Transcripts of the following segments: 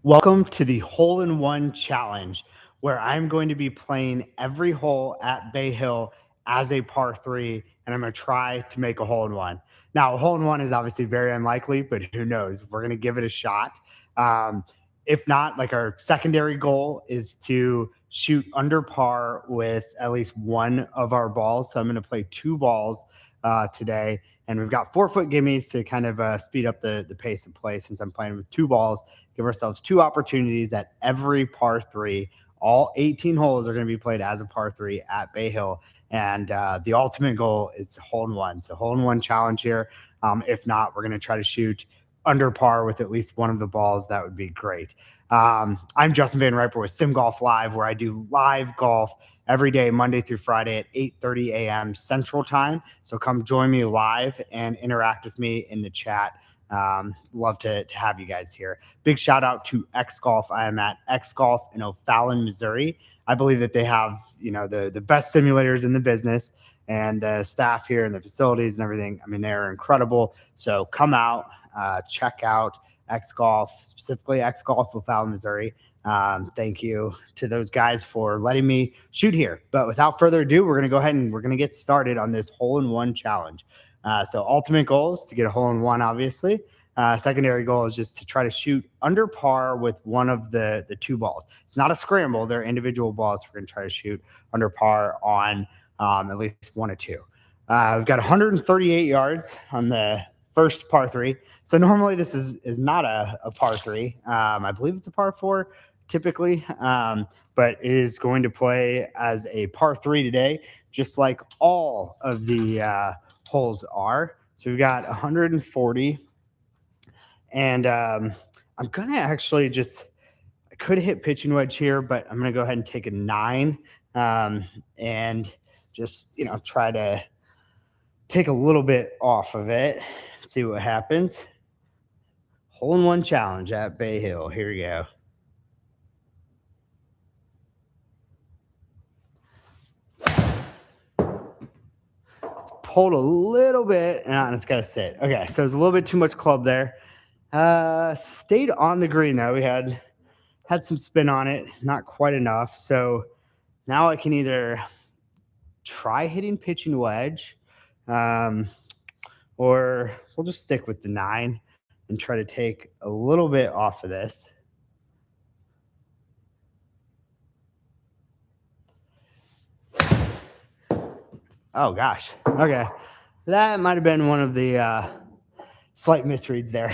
Welcome to the Hole in One Challenge, where I'm going to be playing every hole at Bay Hill as a par three, and I'm going to try to make a hole in one. Now, a hole in one is obviously very unlikely, but who knows? We're going to give it a shot. Um, if not, like our secondary goal is to shoot under par with at least one of our balls. So I'm going to play two balls today, and we've got 4 foot gimmies to kind of speed up the pace of play since I'm playing with two balls. Give ourselves two opportunities at every par three. All 18 holes are going to be played as a par three at Bay Hill. And the ultimate goal is hole in one. So, hole in one challenge here. If not, we're going to try to shoot under par with at least one of the balls. That would be great. I'm Justin Van Riper with Sim Golf Live, where I do live golf every day, Monday through Friday at 8:30 a.m. Central Time. So come join me live and interact with me in the chat. Love to have you guys here. Big shout out to X Golf. I am at X Golf in O'Fallon, Missouri. I believe that they have, the best simulators in the business, and the staff here and the facilities and everything. I mean, they're incredible. So come out, check out X Golf, specifically X Golf O'Fallon, Missouri. Thank you to those guys for letting me shoot here. But without further ado, we're going to go ahead and we're going to get started on this hole in one challenge. So ultimate goal is to get a hole in one, obviously. Secondary goal is just to try to shoot under par with one of the two balls. It's not a scramble; they're individual balls. We're going to try to shoot under par on at least one or two. We've got 138 yards on the first par three. So normally this is not a par three. I believe it's a par four typically, but it is going to play as a par three today, just like all of the holes are. So we've got 140, and I'm gonna actually I could hit pitching wedge here, but I'm gonna go ahead and take a nine, and just try to take a little bit off of it, see what happens. Hole in one challenge at Bay Hill. Here we go. Pulled a little bit, and it's got to sit. Okay, so it's a little bit too much club there. Stayed on the green though. We had some spin on it, not quite enough. So now I can either try hitting pitching wedge, um, or we'll just stick with the nine and try to take a little bit off of this. Oh gosh. Okay. That might have been one of the slight misreads there.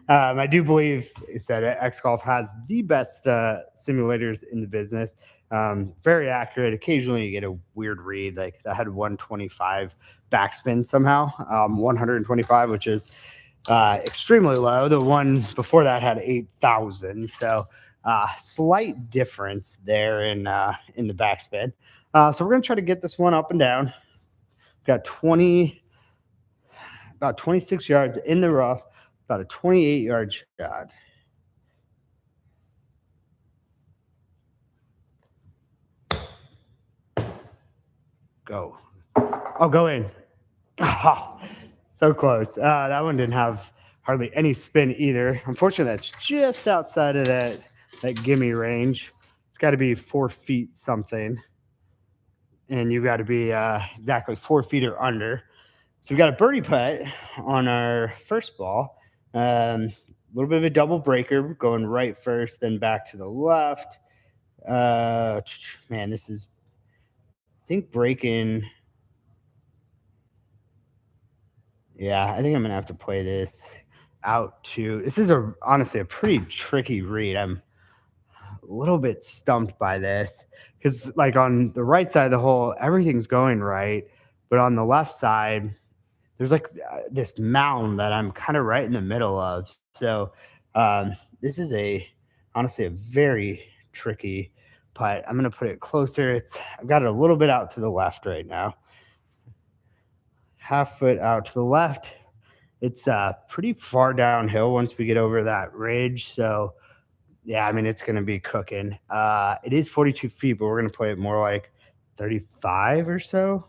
I do believe it said X Golf has the best simulators in the business. Very accurate. Occasionally you get a weird read, like that had 125 backspin somehow, 125, which is extremely low. The one before that had 8,000. So slight difference there in the backspin. So we're going to try to get this one up and down. Got about 26 yards in the rough, about a 28-yard shot. Go. Oh, go in. Oh, so close. That one didn't have hardly any spin either. Unfortunately, that's just outside of that gimme range. It's got to be 4 feet something, and you've got to be exactly 4 feet or under. So we've got a birdie putt on our first ball. A little bit of a double breaker, going right first, then back to the left. Man, this is, I think, breaking. Yeah, I think I'm gonna have to play this out to. This is honestly a pretty tricky read. I'm a little bit stumped by this because, like, on the right side of the hole, everything's going right, but on the left side, there's like this mound that I'm kind of right in the middle of. So this is honestly a very tricky putt. I'm gonna put it closer. I've got it a little bit out to the left right now, half foot out to the left. It's pretty far downhill once we get over that ridge. So yeah, I mean it's gonna be cooking. It is 42 feet, but we're gonna play it more like 35 or so.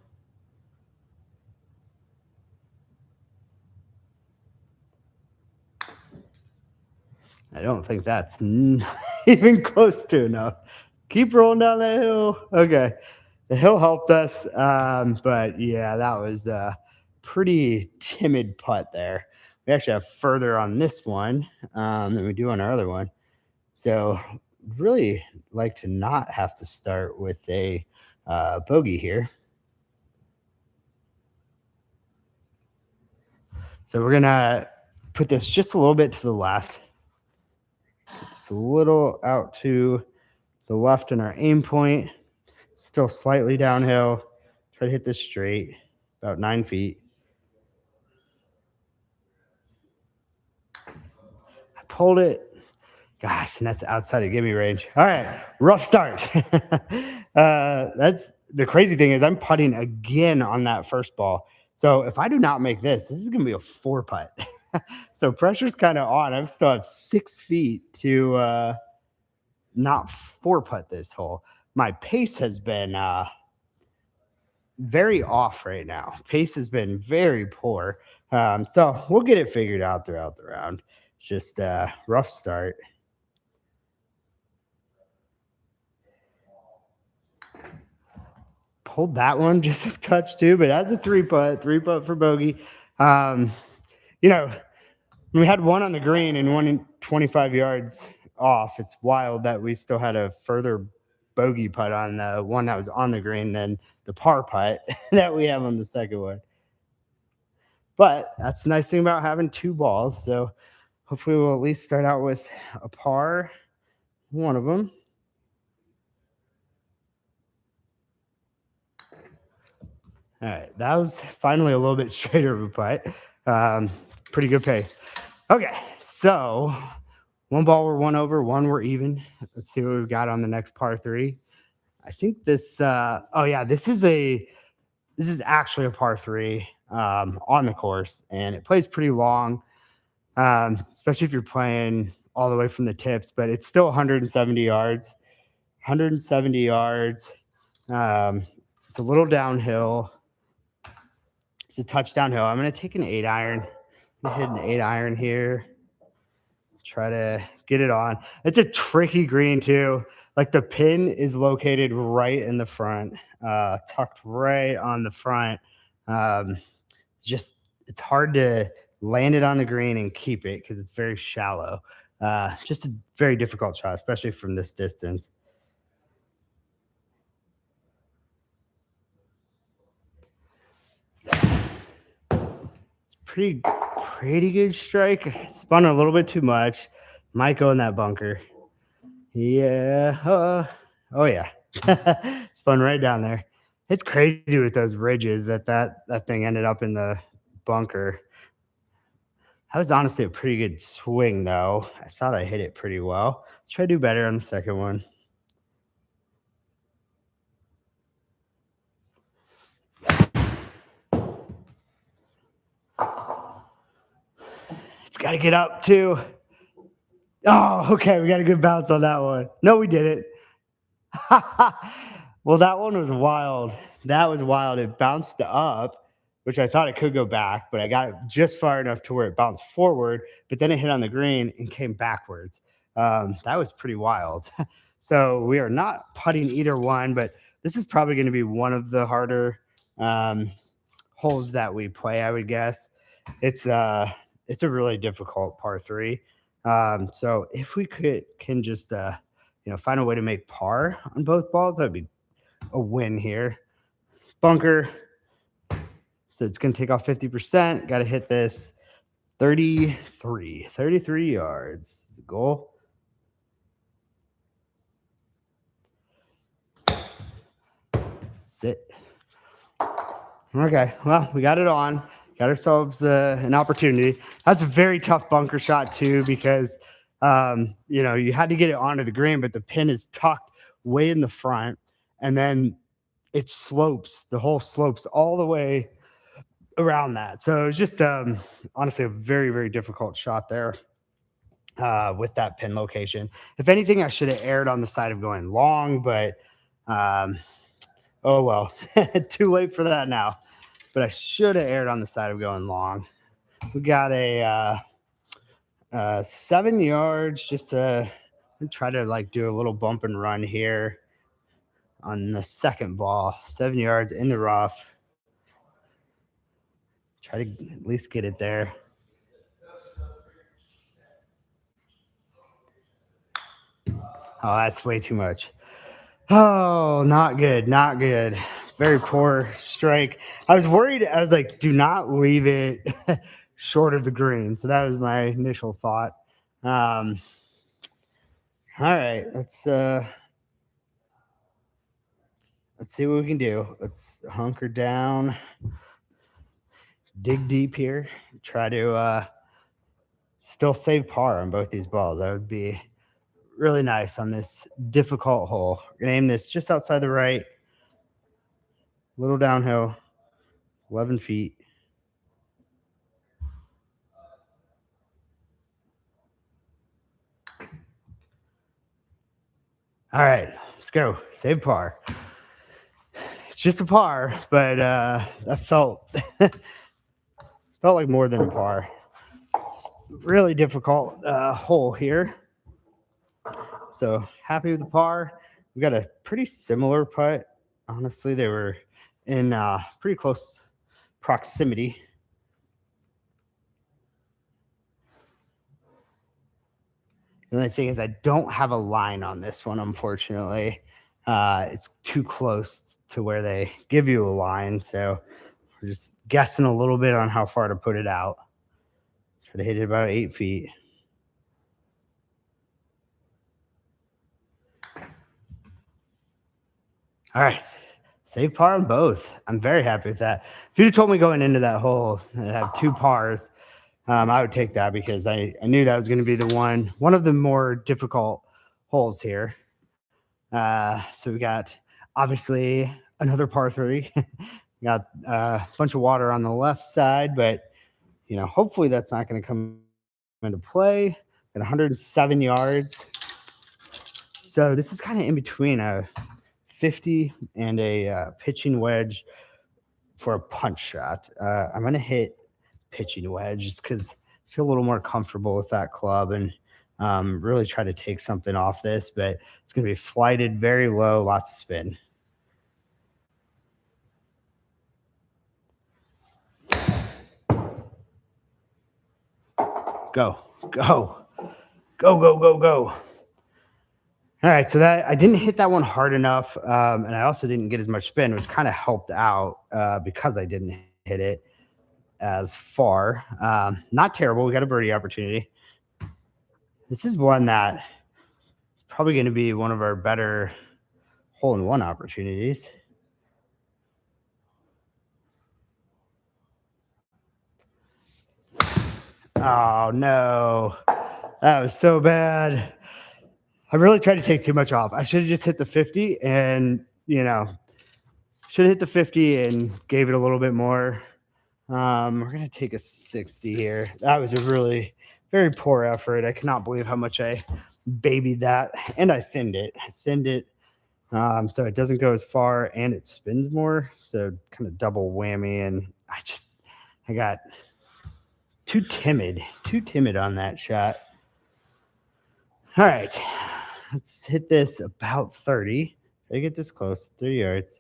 I don't think that's even close to enough. Keep rolling down that hill. Okay. The hill helped us. But yeah, that was a pretty timid putt there. We actually have further on this one than we do on our other one. So, really like to not have to start with a bogey here. So, we're going to put this just a little bit to the left. It's a little out to the left in our aim point. Still slightly downhill. Try to hit this straight, about 9 feet. I pulled it. Gosh, and that's outside of gimme range. All right, rough start. That's the crazy thing is I'm putting again on that first ball. So if I do not make this is going to be a 4 putt. So pressure's kind of on. I still have 6 feet to not 4 putt this hole. My pace has been very off right now. Pace has been very poor. So we'll get it figured out throughout the round. Just a rough start. Pulled that one just a touch too, but that's a 3 putt for bogey. You know, we had one on the green and one in 25 yards off. It's wild that we still had a further bogey putt on the one that was on the green than the par putt that we have on the second one. But that's the nice thing about having 2 balls. So hopefully we'll at least start out with a par, one of them. All right, that was finally a little bit straighter of a putt. Pretty good pace. Okay, so 1 ball we're 1 over, 1 we're even. Let's see what we've got on the next par 3. I think this. This is actually a par 3 on the course, and it plays pretty long, especially if you're playing all the way from the tips. But it's still 170 yards. 170 yards. It's a little downhill. It's a touch downhill. I'm going to take an 8 iron. I'm going to hit an 8 iron here. Try to get it on. It's a tricky green too. Like the pin is located right in the front, tucked right on the front. Just it's hard to land it on the green and keep it because it's very shallow. Just a very difficult shot, especially from this distance. Pretty good strike. Spun a little bit too much. Might go in that bunker. Yeah. Oh yeah. Spun right down there. It's crazy with those ridges that thing ended up in the bunker. That was honestly a pretty good swing though. I thought I hit it pretty well. Let's try to do better on the second one. It's got to get up too. Oh, okay. We got a good bounce on that one. No, we didn't. Well, that one was wild. That was wild. It bounced up, which I thought it could go back, but I got it just far enough to where it bounced forward, but then it hit on the green and came backwards. That was pretty wild. So we are not putting either one, but this is probably going to be one of the harder holes that we play, I would guess. It's a really difficult par 3. So if we can just find a way to make par on both balls, that'd be a win here. Bunker. So it's going to take off 50%. Got to hit this 33 yards. Is the goal. Sit. Okay. Well, we got it on. Got ourselves an opportunity. That's a very tough bunker shot too, because you had to get it onto the green, but the pin is tucked way in the front, and then it slopes. The hole slopes all the way around that. So it's just honestly a very, very difficult shot there with that pin location. If anything, I should have erred on the side of going long, but oh well, too late for that now. But I should have erred on the side of going long. We got a 7 yards, just to try to like do a little bump and run here on the second ball. 7 yards in the rough. Try to at least get it there. Oh, that's way too much. Oh, not good. Not good. Very poor strike. I was worried. I was like, do not leave it short of the green. So that was my initial thought. All right. Let's see what we can do. Let's hunker down, dig deep here, try to still save par on both these balls. That would be really nice on this difficult hole. We're gonna aim this just outside the right, little downhill, 11 feet. All right, let's go. Save par. It's just a par, but that felt felt like more than a par. Really difficult hole here. So happy with the par. We got a pretty similar putt. Honestly, they were in pretty close proximity. The only thing is I don't have a line on this one, unfortunately. It's too close to where they give you a line. So we're just guessing a little bit on how far to put it out. Try to hit it about 8 feet. All right. Save par on both. I'm very happy with that. If you'd told me going into that hole that I have 2 pars, I would take that because I knew that was going to be the one of the more difficult holes here. So we got obviously another par 3. We got a bunch of water on the left side, but hopefully that's not going to come into play. At 107 yards. So this is kind of in between a 50 and a pitching wedge for a punch shot. I'm going to hit pitching wedge just because I feel a little more comfortable with that club and really try to take something off this, but it's going to be flighted very low, lots of spin. Go, go, go, go, go, go. All right, so that I didn't hit that one hard enough, and I also didn't get as much spin, which kind of helped out because I didn't hit it as far. Not terrible. We got a birdie opportunity. This is one that is probably going to be one of our better hole-in-one opportunities. Oh, no. That was so bad. I really tried to take too much off. I should have just hit the 50 and, should have hit the 50 and gave it a little bit more. We're going to take a 60 here. That was a really very poor effort. I cannot believe how much I babied that. And I thinned it. So it doesn't go as far and it spins more. So kind of double whammy. And I got too timid on that shot. All right. Let's hit this about 30. Try to get this close, 3 yards.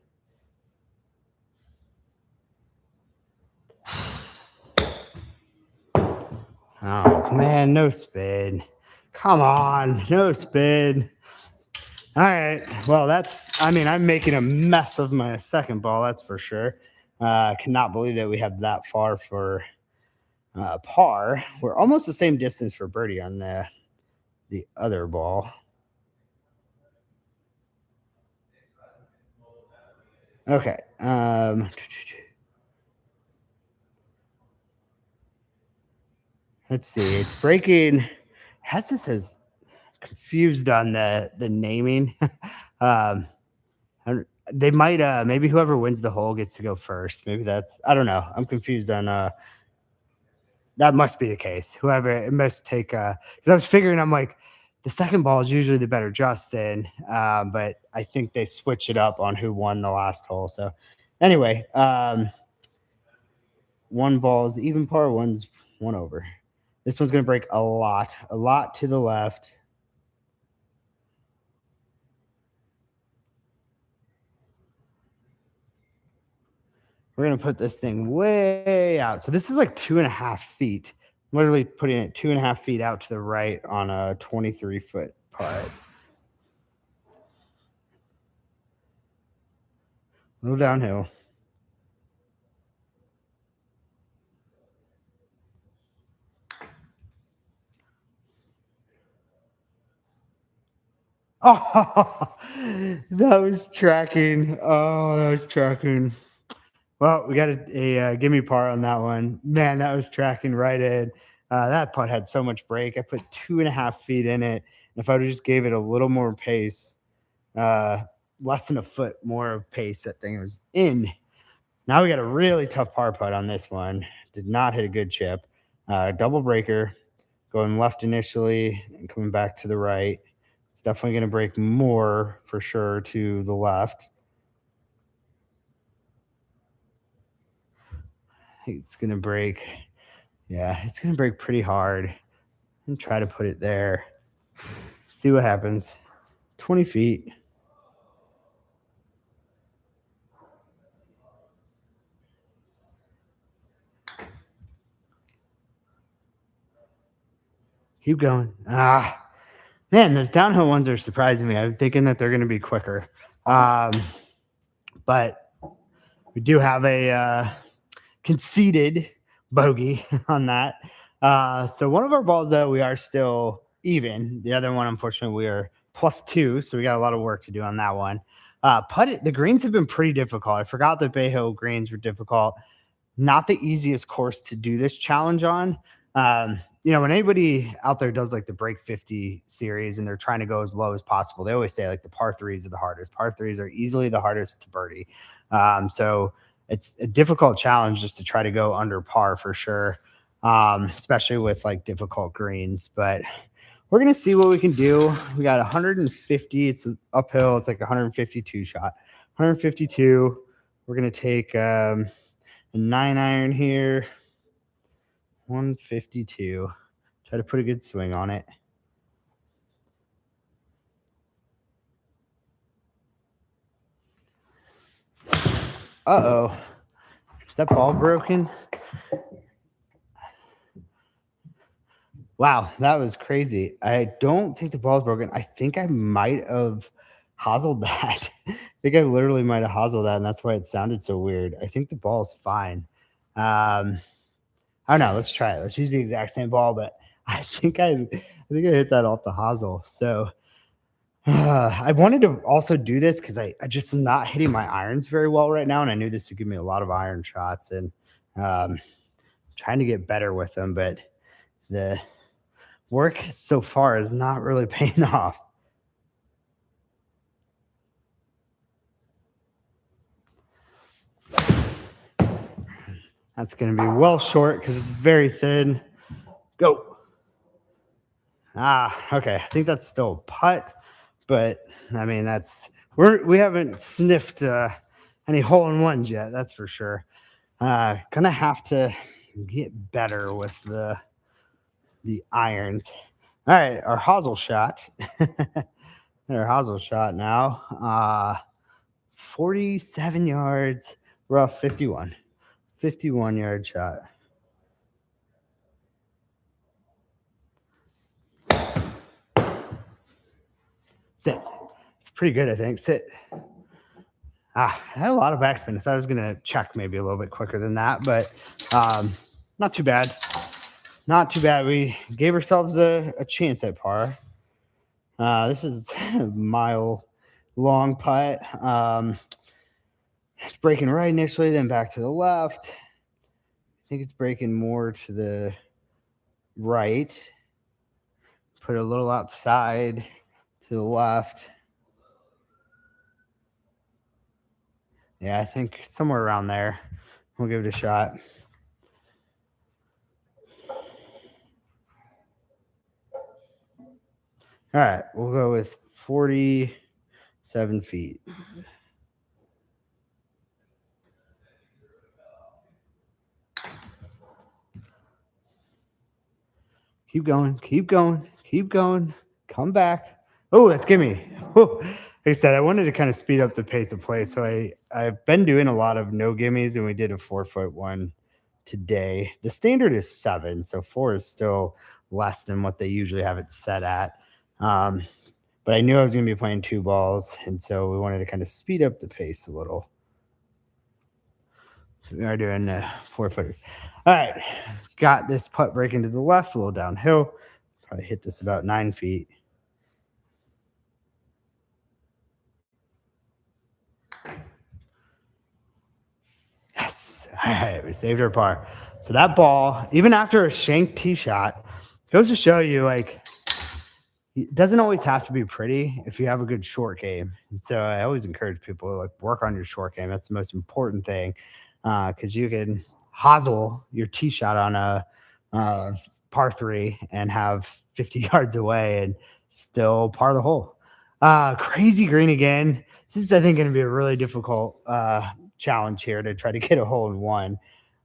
Oh, man, no spin. Come on, no spin. All right. Well, I'm making a mess of my second ball, that's for sure. Cannot believe that we have that far for par. We're almost the same distance for birdie on the other ball. Okay. Let's see. It's breaking. This as confused on the naming. They might maybe whoever wins the hole gets to go first. Maybe I don't know. I'm confused on that must be the case. Whoever it must take because I was figuring I'm like the second ball is usually the better Justin, but I think they switch it up on who won the last hole. So anyway, one ball is even par, one's one over. This one's going to break a lot to the left. We're going to put this thing way out. So this is like 2.5 feet. Literally putting it 2.5 feet out to the right on a 23-foot putt. A little downhill. Oh, that was tracking. Oh, that was tracking. Well, we got a gimme par on that one. Man, that was tracking right in. That putt had so much break. I put 2.5 feet in it. And if I would just gave it a little more pace, uh, less than a foot more of pace, that thing was in. Now we got a really tough par putt on this one. Did not hit a good chip. Double breaker, going left initially and coming back to the right. It's definitely going to break more for sure to the left. I think it's going to break. Yeah, it's going to break pretty hard. And try to put it there. See what happens. 20 feet. Keep going. Man, those downhill ones are surprising me. I'm thinking that they're going to be quicker. But we do have a conceded bogey on that. So one of our balls, though, we are still even. The other one, unfortunately, we are +2. So we got a lot of work to do on that one. The greens have been pretty difficult. I forgot that Bay Hill greens were difficult. Not the easiest course to do this challenge on. When anybody out there does like the Break 50 series and they're trying to go as low as possible, they always say like the par threes are the hardest. Par threes are easily the hardest to birdie. So it's a difficult challenge just to try to go under par for sure, especially with like difficult greens. But we're going to see what we can do. We got 150. It's uphill. It's like 152 shot. 152. We're going to take a 9-iron here. 152. Try to put a good swing on it. Uh-oh. Is that ball broken? Wow, that was crazy. I don't think the ball's broken. I think I might have hoselled that. I think I literally might have hoselled that, and that's why it sounded so weird. I think the ball's fine. I don't know. Let's try it. Let's use the exact same ball, but I think I hit that off the hosel. So I wanted to also do this because I just am not hitting my irons very well right now, and I knew this would give me a lot of iron shots, and trying to get better with them, but the work so far is not really paying off. That's going to be well short because it's very thin. Go. Okay. I think that's still a putt, but I mean we haven't sniffed any hole in ones yet. That's for sure. Gonna have to get better with the irons. All right, our hosel shot. Our hosel shot now. 47 yards, rough 51. 51-yard shot. Sit. It's pretty good, I think. Sit. I had a lot of backspin. I thought I was going to check maybe a little bit quicker than that, but not too bad. Not too bad. We gave ourselves a chance at par. This is a mile-long putt. It's breaking right initially, then back to the left. I think it's breaking more to the right. Put a little outside to the left. Yeah, I think somewhere around there. We'll give it a shot. All right, we'll go with 47 feet. Keep going. Keep going. Keep going. Come back. Oh, that's gimme. Whew. Like I said, I wanted to kind of speed up the pace of play. So I've been doing a lot of no gimmies, and we did a 4-foot one today. The standard is 7, so 4 is still less than what they usually have it set at. Um, but I knew I was going to be playing 2 balls, and so we wanted to kind of speed up the pace a little. So we are doing 4-footers. All right, got this putt breaking to the left, a little downhill. Probably hit this about 9 feet. Yes. All right, we saved our par. So that ball, even after a shank tee shot, goes to show you, like, it doesn't always have to be pretty if you have a good short game. And so I always encourage people to, like, work on your short game. That's the most important thing, because you can hosel your tee shot on a par 3 and have 50 yards away and still par the hole. Crazy green again. This is, I think, going to be a really difficult challenge here to try to get a hole in one.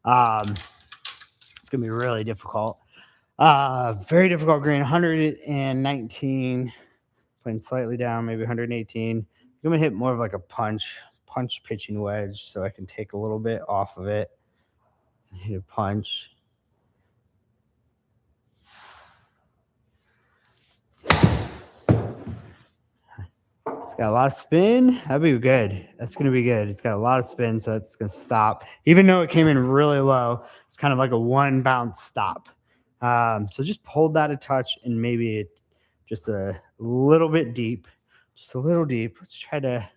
It's going to be really difficult. Very difficult green, 119, playing slightly down, maybe 118. I'm going to hit more of like a punch pitching wedge so I can take a little bit off of it. Hit a punch. It's got a lot of spin. That'd be good. That's going to be good. It's got a lot of spin, so it's going to stop. Even though it came in really low, it's kind of like a one bounce stop. So just hold that a touch and maybe just a little bit deep. Just a little deep. Let's try to.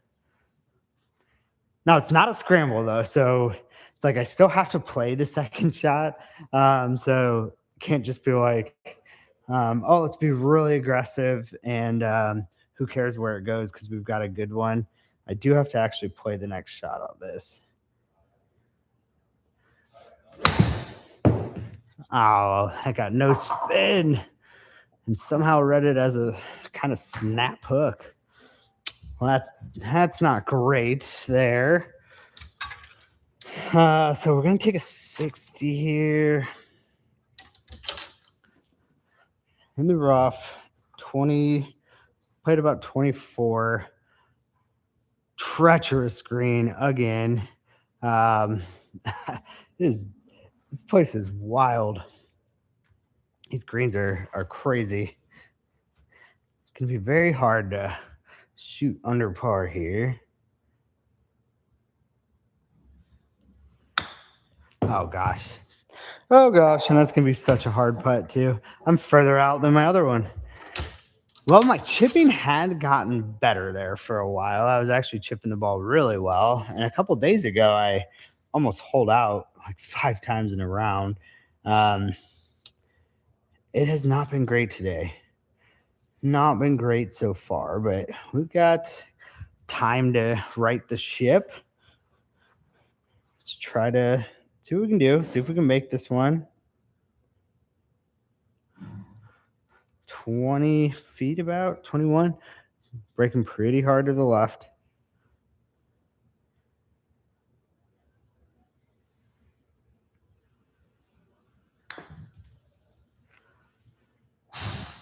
No, it's not a scramble, though. So it's like I still have to play the second shot. So can't just be like, oh, let's be really aggressive and who cares where it goes because we've got a good one. I do have to actually play the next shot on this. Oh, I got no spin and somehow read it as a kind of snap hook. Well, that's not great there. So we're going to take a 60 here. In the rough, 20, played about 24. Treacherous green again. This place is wild. These greens are crazy. It can be very hard to shoot under par here. Oh gosh. Oh gosh, and that's gonna be such a hard putt too. I'm further out than my other one. Well, my chipping had gotten better there for a while. I was actually chipping the ball really well. And a couple days ago, I almost holed out like 5 times in a round. It has not been great today. Not been great so far, but we've got time to right the ship. Let's try to see what we can do. See if we can make this one. 20 feet, about 21. Breaking pretty hard to the left.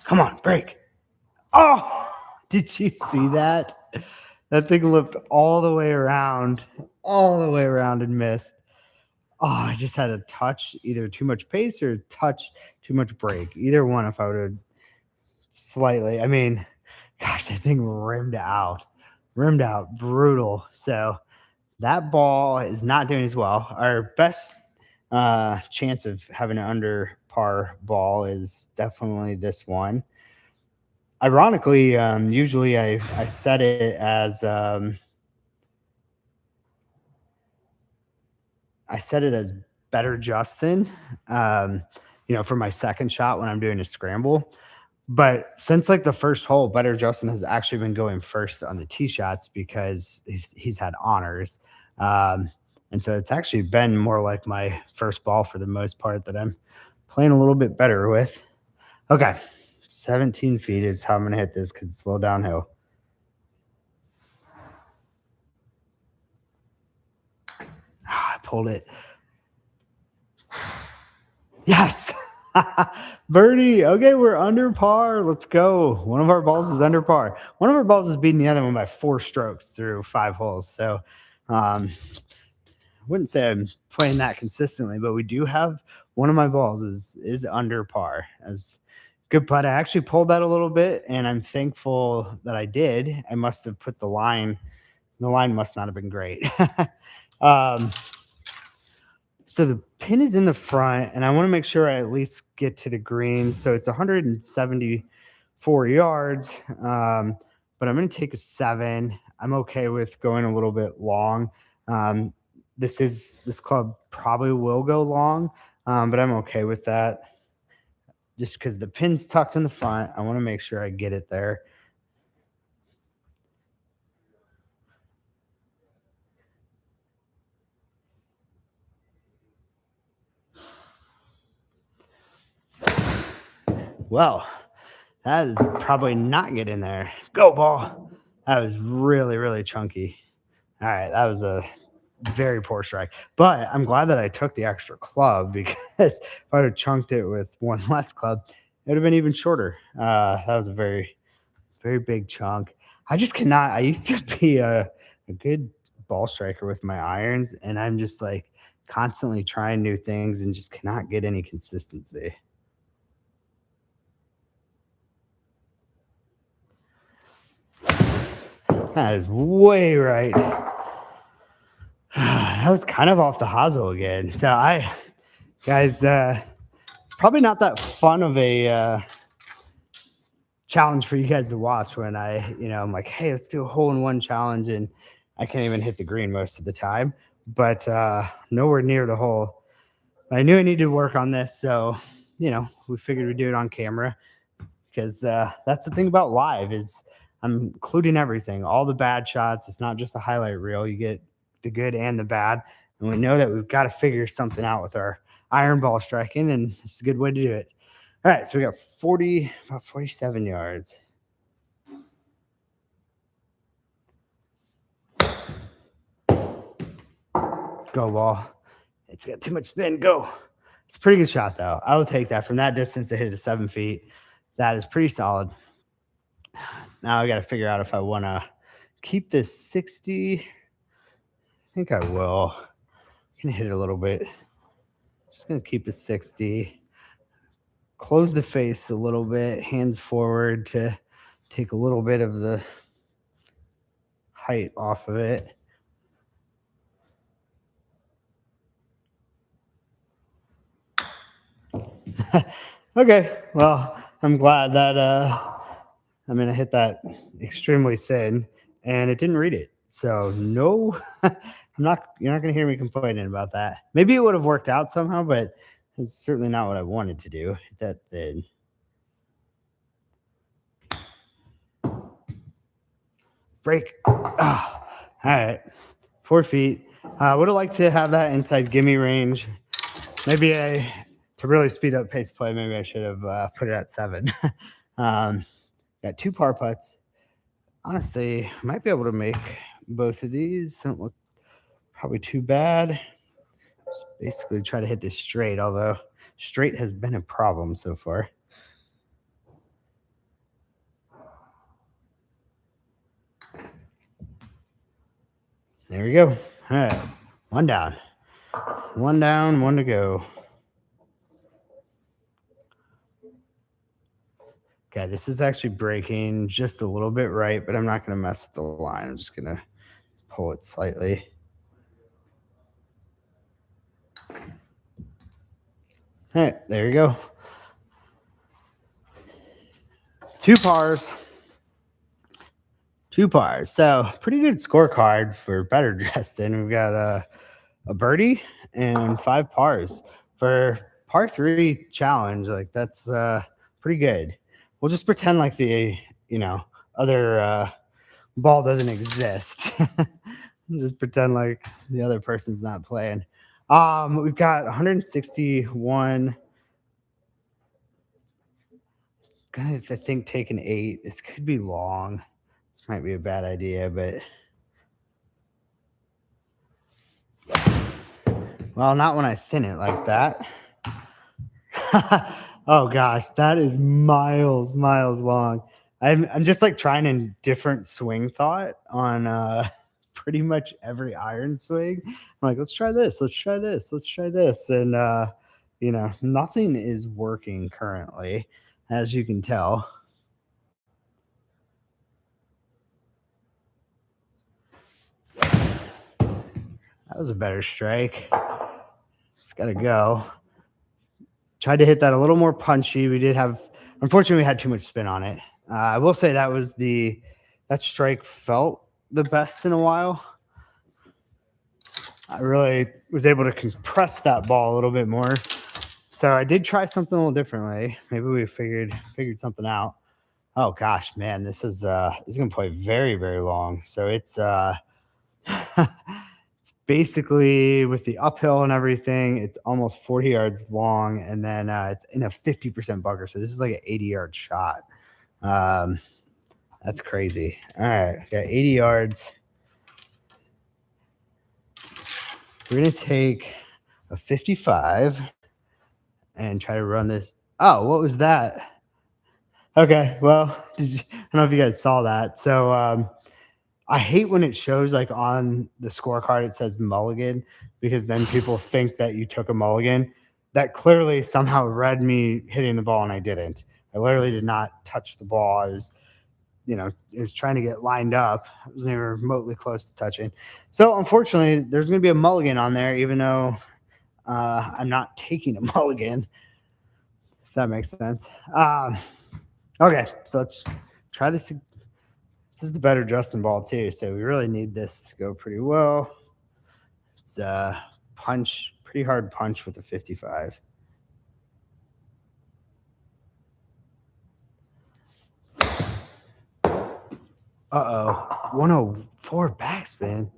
Come on, break. Oh, did you see that? That thing looped all the way around and missed. Oh, I just had a touch, either too much pace or touch too much break. Either one, if I would have slightly, I mean, gosh, that thing rimmed out, brutal. So that ball is not doing as well. Our best chance of having an under par ball is definitely this one. Ironically, usually I set it as better Justin, for my second shot when I'm doing a scramble. But since like the first hole, Better Justin has actually been going first on the tee shots because he's had honors. And so it's actually been more like my first ball for the most part that I'm playing a little bit better with. Okay. 17 feet is how I'm going to hit this because it's a little downhill. I pulled it. Yes. Birdie. Okay, we're under par. Let's go. One of our balls is under par. One of our balls is beating the other one by 4 strokes through 5 holes. So, I wouldn't say I'm playing that consistently, but we do have one of my balls is under par. As good putt. I actually pulled that a little bit, and I'm thankful that I did. I must have put the line. The line must not have been great. um, so the pin is in the front, and I want to make sure I at least get to the green. So it's 174 yards, but I'm going to take a 7. I'm okay with going a little bit long. Um, this club probably will go long, but I'm okay with that. Just because the pin's tucked in the front, I want to make sure I get it there. Well, that is probably not getting there. Go ball. That was really, really chunky. All right, that was a very poor strike. But I'm glad that I took the extra club because if I'd have chunked it with one less club, it would have been even shorter. That was a very, very big chunk. I just cannot. I used to be a good ball striker with my irons, and I'm just like constantly trying new things and just cannot get any consistency. That is way right. That was kind of off the hosel again. So guys, it's probably not that fun of a challenge for you guys to watch when I'm like, hey, let's do a hole in one challenge, and I can't even hit the green most of the time, but nowhere near the hole. I knew I needed to work on this, so we figured we'd do it on camera because that's the thing about live is I'm including everything, all the bad shots. It's not just a highlight reel. You get the good and the bad, and we know that we've got to figure something out with our iron ball striking, and it's a good way to do it. All right, so we got about 47 yards. Go ball. It's got too much spin. Go. It's a pretty good shot, though. I will take that from that distance to hit it at 7 feet. That is pretty solid. Now I got to figure out if I want to keep this 60. I think I will. I'm going to hit it a little bit. Just going to keep it 60. Close the face a little bit. Hands forward to take a little bit of the height off of it. Okay, well, I'm glad that I'm gonna hit that extremely thin, and it didn't read it. So no, I'm not. You're not gonna hear me complaining about that. Maybe it would have worked out somehow, but it's certainly not what I wanted to do. Hit that thin. Break. Oh, all right, 4 feet. I would have liked to have that inside gimme range. Maybe to really speed up pace play, maybe I should have put it at 7. Got 2 par putts. Honestly, I might be able to make both of these. Don't look probably too bad. Just basically try to hit this straight, although straight has been a problem so far. There we go. All right, one down. One down, one to go. Okay, this is actually breaking just a little bit right, but I'm not going to mess with the line. I'm just going to pull it slightly. All right, there you go. 2 pars. 2 pars. So pretty good scorecard for better Justin. We've got a birdie and 5 pars for par 3 challenge. Like that's pretty good. We'll just pretend like the other ball doesn't exist. Just pretend like the other person's not playing. We've got 161. Gonna, I think, take an 8. This could be long. This might be a bad idea, but well, not when I thin it like that. Oh gosh, that is miles long. I'm just like trying a different swing thought on pretty much every iron swing. I'm like, let's try this, let's try this, let's try this. And nothing is working currently, as you can tell. That was a better strike. It's gotta go. Tried to hit that a little more punchy. We did have, unfortunately, we had too much spin on it. I will say that strike felt the best in a while. I really was able to compress that ball a little bit more. So I did try something a little differently. Maybe we figured something out. Oh gosh, man, this is gonna play very, very long. So it's it's basically with the uphill and everything, it's almost 40 yards long, and then it's in a 50% bunker. So this is like an 80-yard shot. Um, that's crazy. All right, got 80 yards. We're gonna take a 55 and try to run this. Oh, what was that? Okay, well, I don't know if you guys saw that. So I hate when it shows like on the scorecard it says mulligan because then people think that you took a mulligan. That clearly somehow read me hitting the ball and I didn't. I literally did not touch the ball. It was trying to get lined up. I wasn't even remotely close to touching. So unfortunately, there's going to be a mulligan on there, even though I'm not taking a mulligan. If that makes sense. Okay, so let's try this. This is the better Justin ball too, so we really need this to go pretty well. It's a punch, pretty hard punch with a 55. Uh-oh, 104 backspin.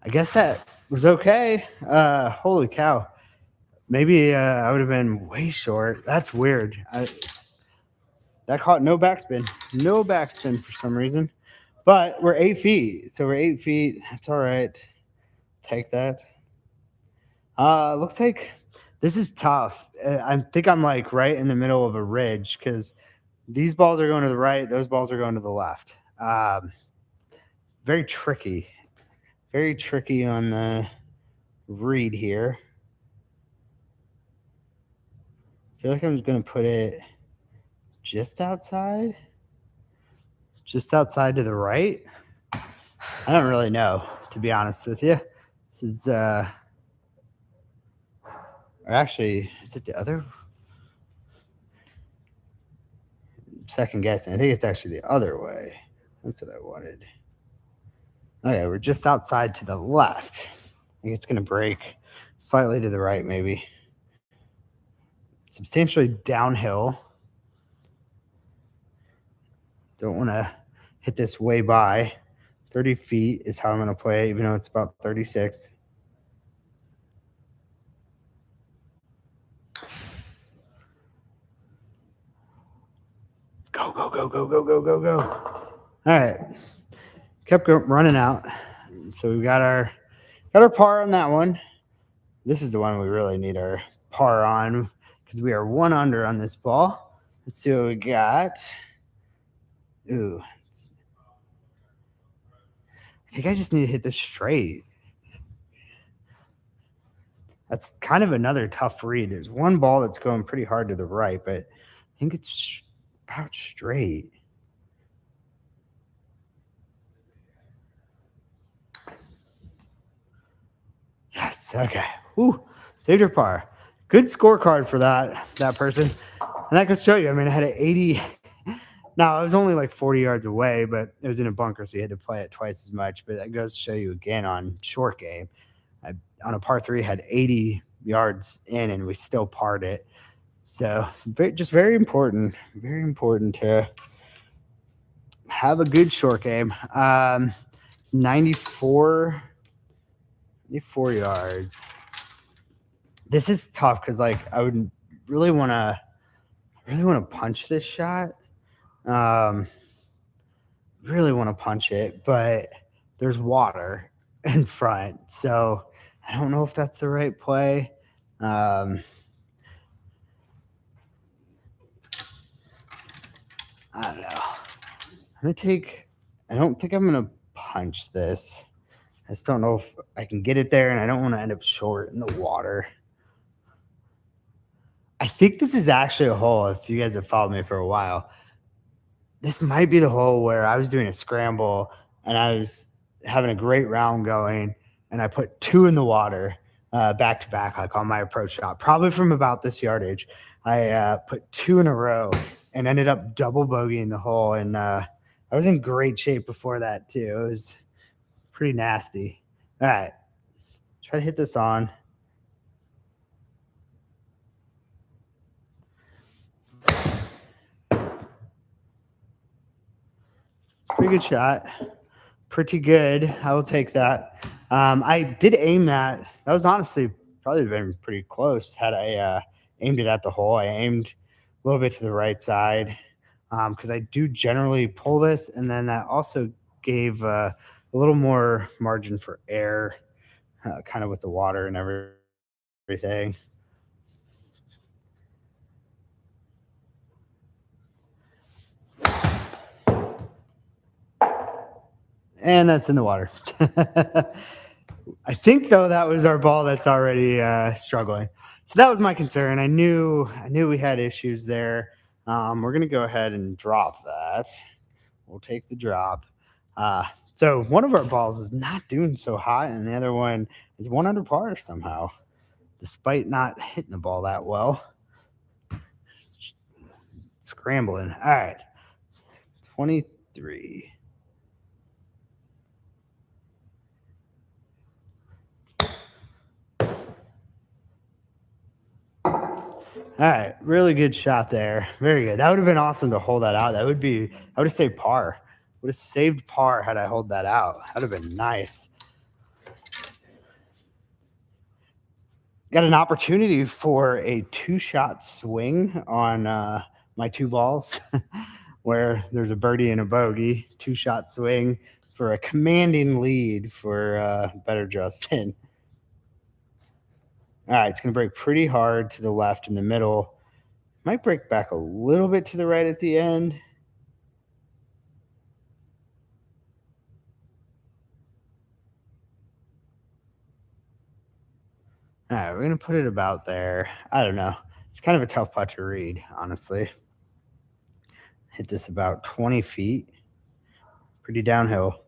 I guess that was okay. Holy cow. Maybe I would have been way short. That's weird. That caught no backspin for some reason. But we're 8 feet, so we're 8 feet. That's all right. Take that. Looks like this is tough. I think I'm like right in the middle of a ridge because these balls are going to the right, those balls are going to the left. Very tricky. Very tricky on the read here. I feel like I'm just going to put it just outside to the right. I don't really know, to be honest with you. This is or actually, is it the other? Second guessing. I think it's actually the other way. That's what I wanted. Okay, we're just outside to the left. I think it's going to break slightly to the right, maybe. Substantially downhill. Don't want to hit this way by. 30 feet is how I'm going to play, even though it's about 36. Go, go, go, go, go, go, go, go. All right. Kept running out. So we've got our par on that one. This is the one we really need our par on because we are 1 under on this ball. Let's see what we got. Ooh. I think I just need to hit this straight. That's kind of another tough read. There's one ball that's going pretty hard to the right, but I think it's about straight. Yes. Okay. Ooh, saved your par. Good scorecard for that person. And that could show you. I mean, I had an 80. Now, I was only like 40 yards away, but it was in a bunker, so you had to play it twice as much. But that goes to show you again on short game. On a par 3, had 80 yards in, and we still parred it. So just very important to have a good short game. 94 yards. This is tough because like I would really want to punch this shot. Really want to punch it, but there's water in front, so I don't know if that's the right play. I don't know. I don't think I'm going to punch this. I just don't know if I can get it there, and I don't want to end up short in the water. I think this is actually a hole, if you guys have followed me for a while. This might be the hole where I was doing a scramble and I was having a great round going, and I put two in the water back to back, like on my approach shot, probably from about this yardage. I put two in a row and ended up double bogeying the hole. And I was in great shape before that, too. It was pretty nasty. All right. Try to hit this on. Pretty good shot. Pretty good. I will take that. I did aim that. That was honestly probably been pretty close had I aimed it at the hole. I aimed a little bit to the right side because I do generally pull this, and then that also gave a little more margin for air, kind of with the water and everything. And that's in the water. I think though that was our ball that's already struggling. So that was my concern. I knew we had issues there. We're gonna go ahead and drop that. We'll take the drop. So one of our balls is not doing so hot, and the other one is 1 under par somehow, despite not hitting the ball that well. Scrambling. All right, 23. All right, really good shot there. Very good. That would have been awesome to hold that out. I would have saved par. Would have saved par had I held that out. That would have been nice. Got an opportunity for a 2-shot swing on my two balls, where there's a birdie and a bogey. 2-shot swing for a commanding lead for Better Justin. All right, it's going to break pretty hard to the left in the middle. Might break back a little bit to the right at the end. All right, we're going to put it about there. I don't know. It's kind of a tough putt to read, honestly. Hit this about 20 feet. Pretty downhill.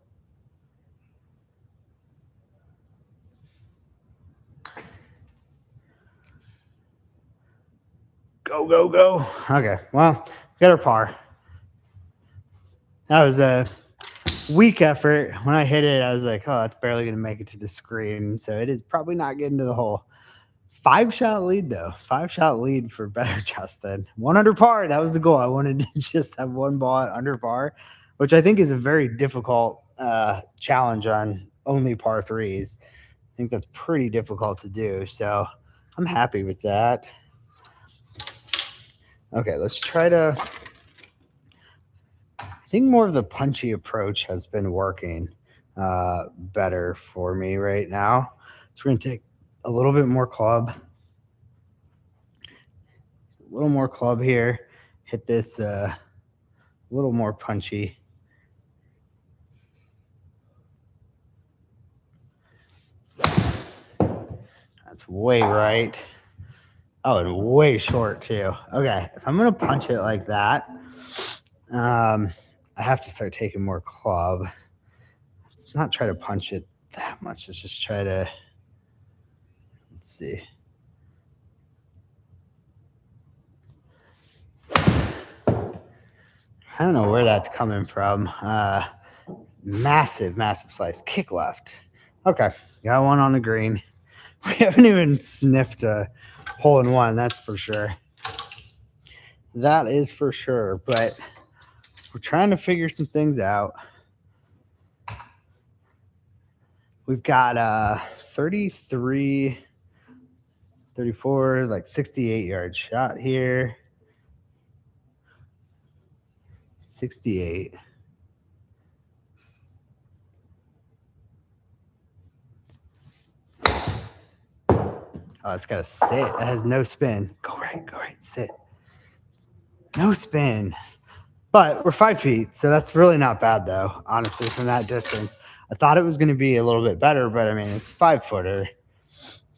Go, go, go. Okay, well, got our par. That was a weak effort. When I hit it, I was like, oh, that's barely going to make it to the screen. So it is probably not getting to the hole. 5-shot lead, though. 5-shot lead for Better Justin. 1 under par. That was the goal. I wanted to just have one ball at under par, which I think is a very difficult challenge on only par threes. I think that's pretty difficult to do. So I'm happy with that. Okay, let's try to. I think more of the punchy approach has been working better for me right now. So we're going to take a little bit more club. A little more club here. Hit this a little more punchy. That's way right. Oh, and way short too. Okay, if I'm going to punch it like that, I have to start taking more club. Let's not try to punch it that much. Let's just try to, let's see. I don't know where that's coming from. Massive, massive slice. Kick left. Okay, got one on the green. We haven't even sniffed a hole in one, that's for sure. That is for sure, but we're trying to figure some things out. We've got 33, 34, like 68-yard shot here. 68. Oh, it's got to sit. It has no spin. Go right, sit. No spin. But we're 5 feet, so that's really not bad, though, honestly, from that distance. I thought it was going to be a little bit better, but I mean, it's 5 footer.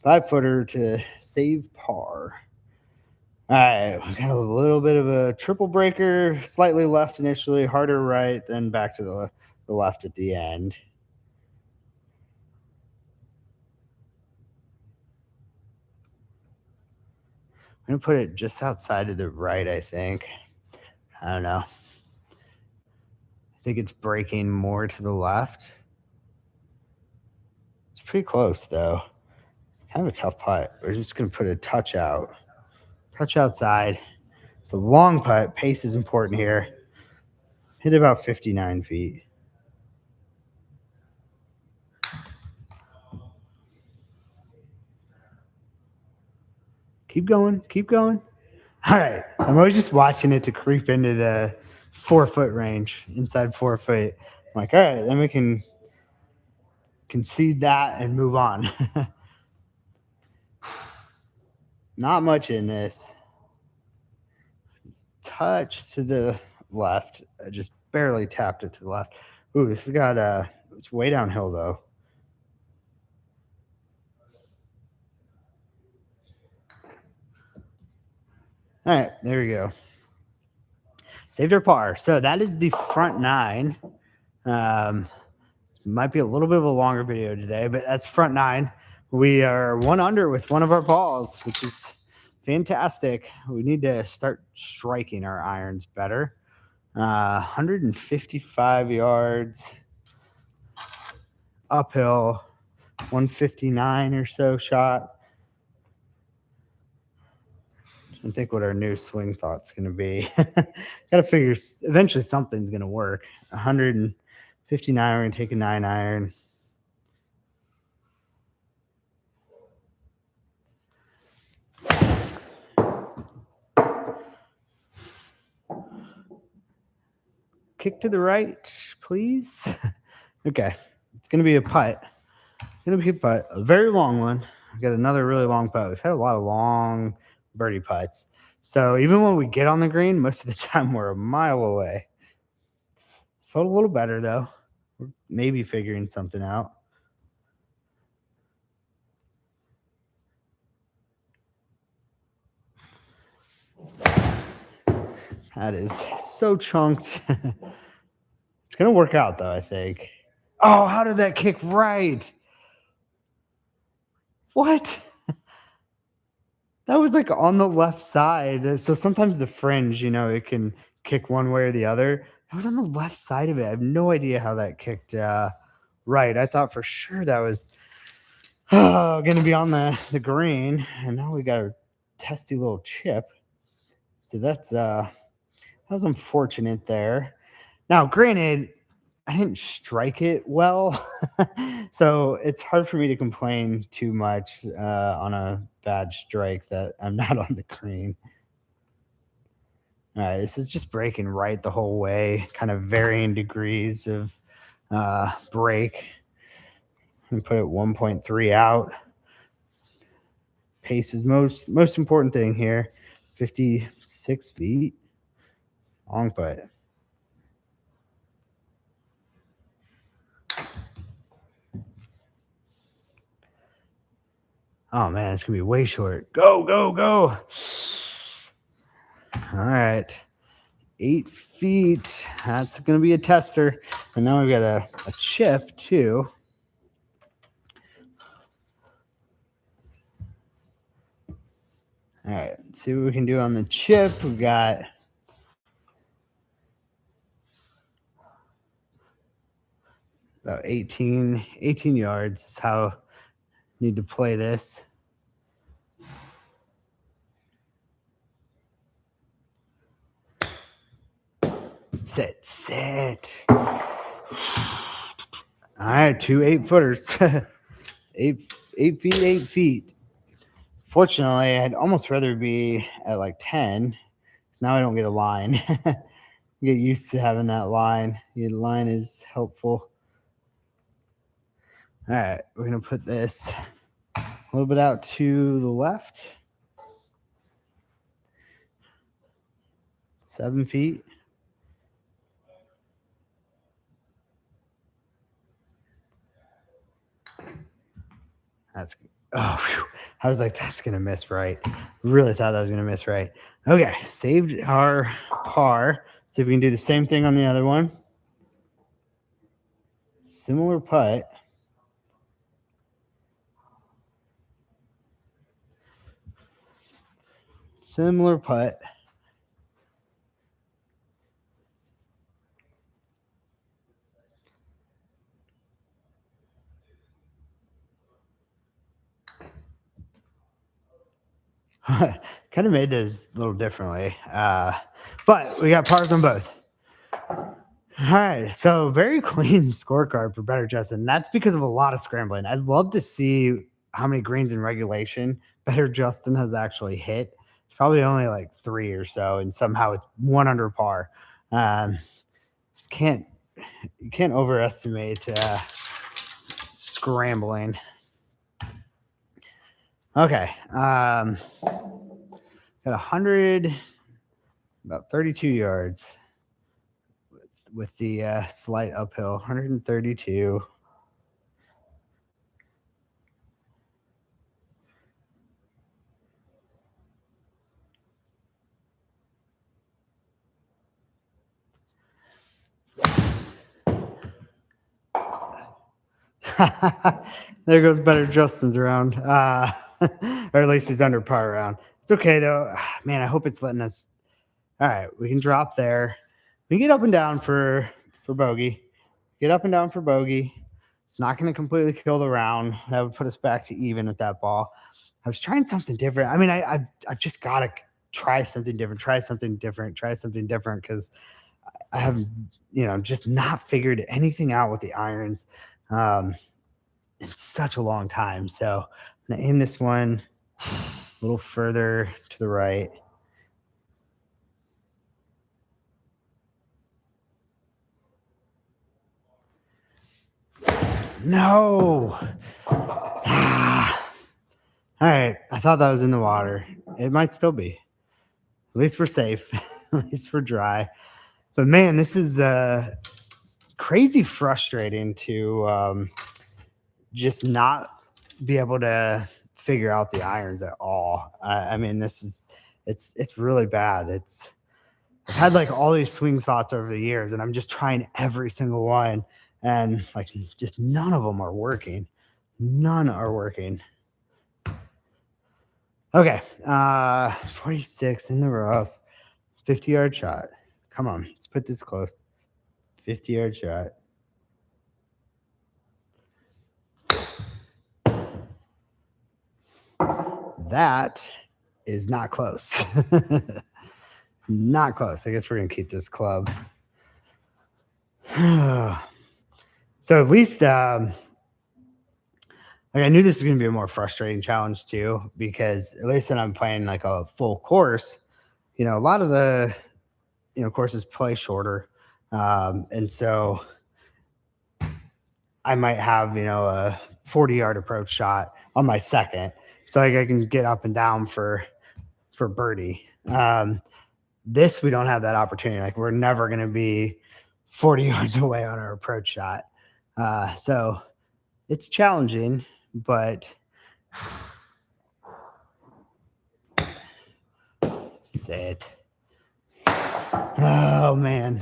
5 footer to save par. All right, we got a little bit of a triple breaker, slightly left initially, harder right, then back to the left at the end. I'm going to put it just outside of the right, I think. I don't know. I think it's breaking more to the left. It's pretty close, though. It's kind of a tough putt. We're just going to put a touch out. Touch outside. It's a long putt. Pace is important here. Hit about 59 feet. Keep going. Keep going. All right. I'm always just watching it to creep into the 4-foot range, inside 4 feet. I'm like, all right, then we can concede that and move on. Not much in this. Just touch to the left. I just barely tapped it to the left. Ooh, this has got it's way downhill though. All right, there we go. Saved our par. So that is the front nine. Might be a little bit of a longer video today, but that's front nine. We are 1 under with one of our balls, which is fantastic. We need to start striking our irons better. 155 yards uphill, 159 or so shot. I think what our new swing thought's going to be. Got to figure eventually something's going to work. 159, we're going to take a 9-iron. Kick to the right, please. Okay. It's going to be a putt. A very long one. We've got another really long putt. We've had a lot of long birdie putts. So even when we get on the green, most of the time we're a mile away. Felt a little better, though. We're maybe figuring something out. That is so chunked. It's going to work out, though, I think. Oh, how did that kick right? What? That was like on the left side. So sometimes the fringe, it can kick one way or the other. That was on the left side of it. I have no idea how that kicked right. I thought for sure that was going to be on the green. And now we got a testy little chip. So that was unfortunate there. Now, granted, I didn't strike it well, so it's hard for me to complain too much on a bad strike that I'm not on the green. All right, this is just breaking right the whole way, kind of varying degrees of break. And put it 1.3 out. Pace is most important thing here. 56 feet. Long putt. Oh, man, it's going to be way short. Go, go, go. All right. 8 feet. That's going to be a tester. And now we've got a chip, too. All right. Let's see what we can do on the chip. We've got about 18 yards. Is how I need to play this. Sit. All right, 2 8-footers. 8 feet, 8 feet. Fortunately, I'd almost rather be at like 10. Because now I don't get a line. Get used to having that line. The line is helpful. All right, we're going to put this a little bit out to the left. 7 feet. That's oh, phew. I was like, that's gonna miss right. Really thought that was gonna miss right. Okay, saved our par. See if we can do the same thing on the other one. Similar putt. Similar putt. Kind of made those a little differently. But we got pars on both. All right, so very clean scorecard for Better Justin. That's because of a lot of scrambling. I'd love to see how many greens in regulation Better Justin has actually hit. It's probably only like 3 or so, and somehow it's 1 under par. Just can't you can't overestimate scrambling. Okay, got 100, about 32 yards with the slight uphill, 132. There goes Better Justin's round, or at least he's under par round. It's okay though, man. I hope it's letting us. All right, we can drop there. We get up and down for bogey. Get up and down for bogey. It's not going to completely kill the round. That would put us back to even with that ball. I was trying something different. I mean, I've just got to try something different. Try something different because I have just not figured anything out with the irons in such a long time. So I'm going to aim this one a little further to the right. No. All right. I thought that was in the water. It might still be. At least we're safe. At least we're dry. But man, this is crazy frustrating to just not be able to figure out the irons at all. I mean, it's really bad. I've had like all these swing thoughts over the years, and I'm just trying every single one, and like just none of them are working. None are working. Okay, 46 in the rough, 50-yard shot. Come on, let's put this close. 50-yard shot. That is not close. Not close. I guess we're going to keep this club. So at least like I knew this was going to be a more frustrating challenge too, because at least when I'm playing like a full course, a lot of the courses play shorter. And so I might have, a 40-yard approach shot on my second. So like I can get up and down for birdie. This, we don't have that opportunity. Like we're never going to be 40 yards away on our approach shot. So it's challenging, but sit. Oh man.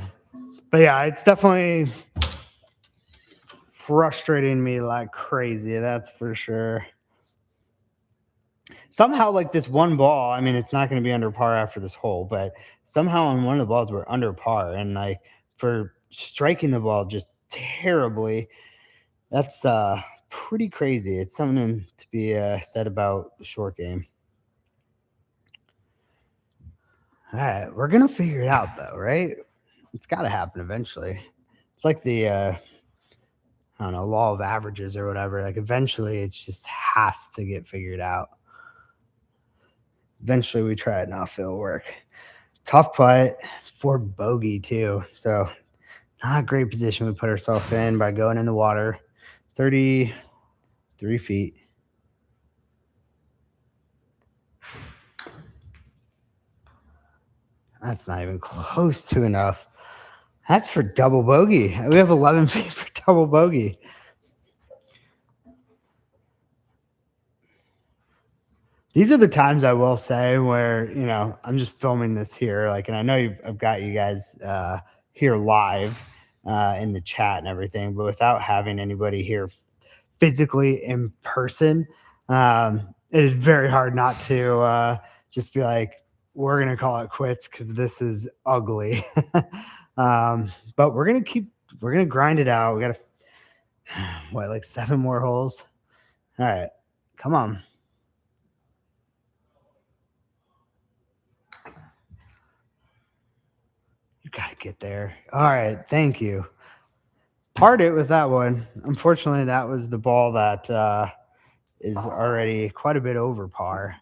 But yeah, it's definitely frustrating me like crazy. That's for sure. Somehow, like this one ball, I mean, it's not going to be under par after this hole, but somehow on one of the balls we're under par, and like for striking the ball just terribly, that's pretty crazy. It's something to be said about the short game. All right, we're gonna figure it out though, right? It's got to happen eventually. It's like the I don't know, law of averages or whatever. Like eventually, it just has to get figured out. Eventually, we try it, not it'll work. Tough putt for bogey too. So not a great position we put ourselves in by going in the water. 33 feet. That's not even close to enough. That's for double bogey. We have 11 feet for double bogey. These are the times I will say where, I'm just filming this here, like, and I know I've got you guys here live in the chat and everything, but without having anybody here physically in person, it is very hard not to just be like, we're gonna call it quits because this is ugly. But we're gonna grind it out. We got what, like 7 more holes. All right, come on. You gotta get there. All right, thank you. Part it with that one. Unfortunately, that was the ball that is already quite a bit over par.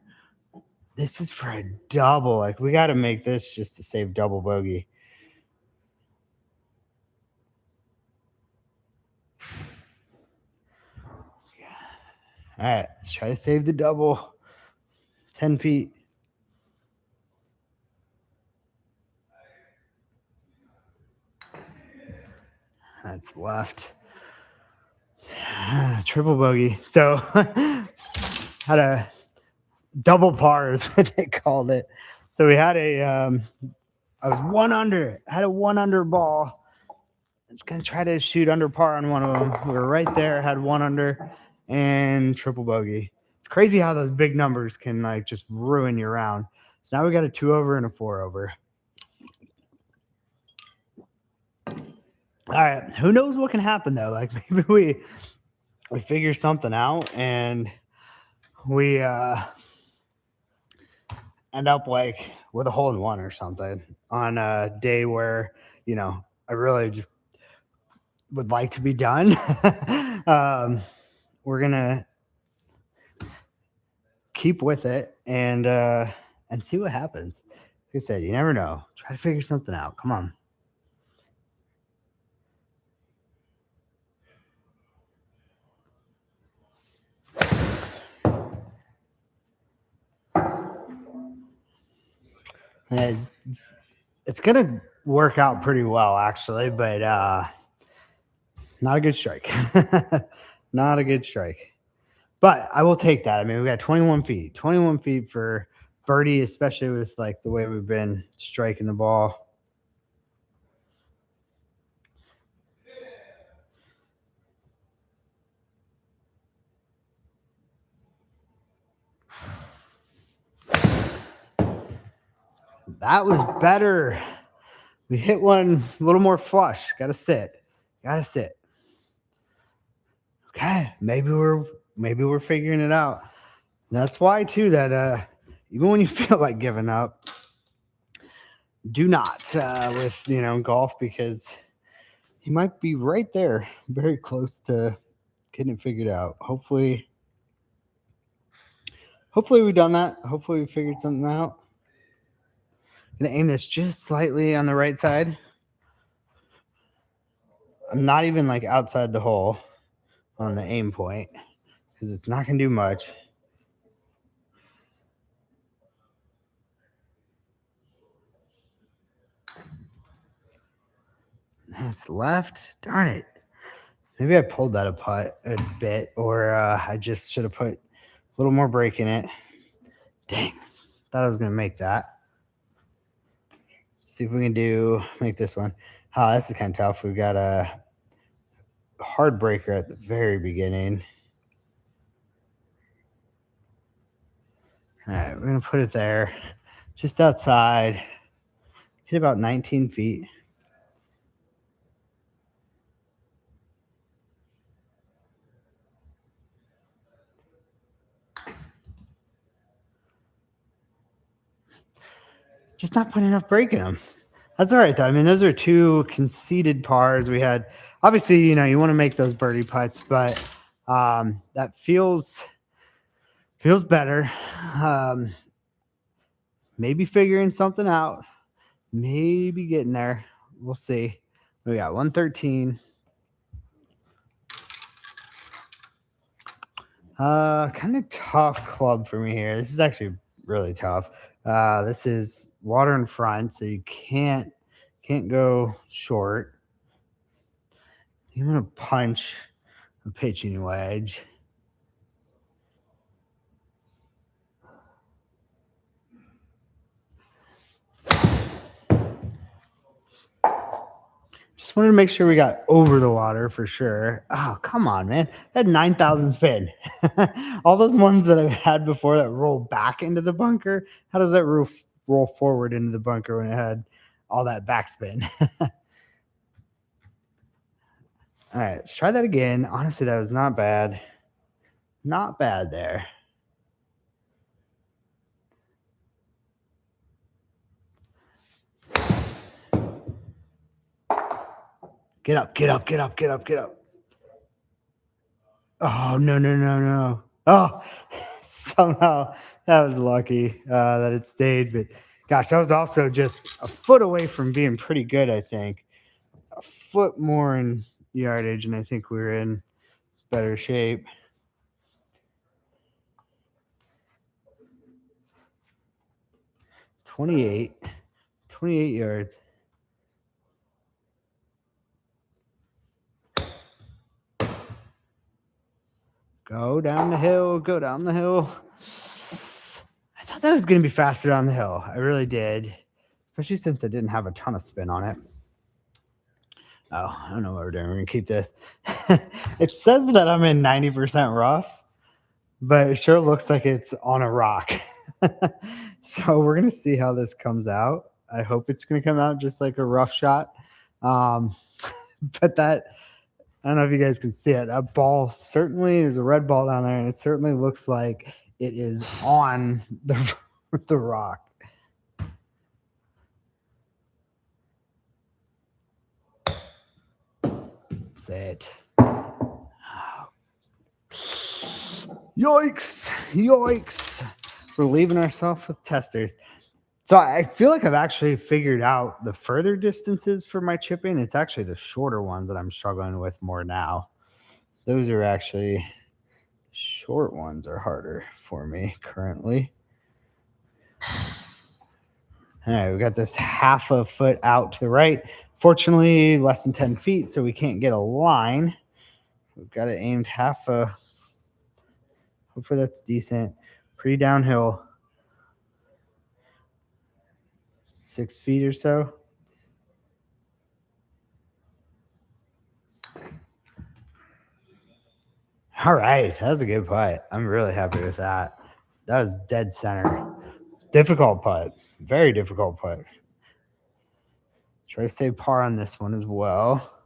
This is for a double. Like, we got to make this just to save double bogey. All right, let's try to save the double. 10 feet. That's left. Triple bogey. So had a double par is what they called it. So we had I was 1 under. Had a 1 under ball. I was gonna try to shoot under par on one of them. We were right there. Had 1 under and triple bogey. It's crazy how those big numbers can like just ruin your round. So now we got a 2 over and a 4 over. All right, who knows what can happen though? Like, maybe we figure something out and we end up like with a hole in one or something on a day where I really just would like to be done. We're gonna keep with it and see what happens. Like I said, you never know. Try to figure something out. Come on. It's gonna work out pretty well actually, but not a good strike. Not a good strike. But I will take that. I mean, we got 21 feet. 21 feet for birdie, especially with like the way we've been striking the ball. That was better. We hit one a little more flush. Gotta sit. Gotta sit. Okay. Maybe we're figuring it out. That's why too that even when you feel like giving up, do not with golf, because you might be right there, very close to getting it figured out. Hopefully we've done that. Hopefully we figured something out. Gonna aim this just slightly on the right side. I'm not even like outside the hole on the aim point because it's not gonna do much. That's left. Darn it. Maybe I pulled that a bit, or I just should have put a little more break in it. Dang. Thought I was going to make that. See if we can make this one. Oh, this is kind of tough. We've got a hard breaker at the very beginning. All right, we're going to put it there, just outside. Hit about 19 feet. Just not putting enough break in them. That's all right, though. I mean, those are two conceded pars. We had, obviously, you want to make those birdie putts, but that feels better. Maybe figuring something out. Maybe getting there. We'll see. We got 113. Kind of tough club for me here. This is actually really tough. This is water in front, so you can't go short. You want to punch a pitching wedge. Just wanted to make sure we got over the water for sure. Oh, come on, man. That 9,000 spin. All those ones that I've had before that roll back into the bunker. How does that roll forward into the bunker when it had all that backspin? All right, let's try that again. Honestly, that was not bad. Not bad there. Get up, get up, get up, get up, get up. Oh, no, no, no, no. Oh, somehow that was lucky that it stayed. But gosh, I was also just a foot away from being pretty good, I think. A foot more in yardage, and I think we were in better shape. 28 yards. Go down the hill, go down the hill. I thought that was going to be faster down the hill. I really did, especially since I didn't have a ton of spin on it. Oh, I don't know what we're doing. We're going to keep this. It says that I'm in 90% rough, but it sure looks like it's on a rock. So we're going to see how this comes out. I hope it's going to come out just like a rough shot. But that, I don't know if you guys can see it. That ball certainly is a red ball down there, and it certainly looks like it is on the rock. That's it. Yikes. Yikes. We're leaving ourselves with testers. So I feel like I've actually figured out the further distances for my chipping. It's actually the shorter ones that I'm struggling with more now. Those are actually short ones are harder for me currently. All right, we got this half a foot out to the right. Fortunately, less than 10 feet, so we can't get a line. We've got it aimed half a. Hopefully that's decent. Pretty downhill. 6 feet or so. All right, that was a good putt. I'm really happy with that. That was dead center. Difficult putt. Very difficult putt. Try to stay par on this one as well.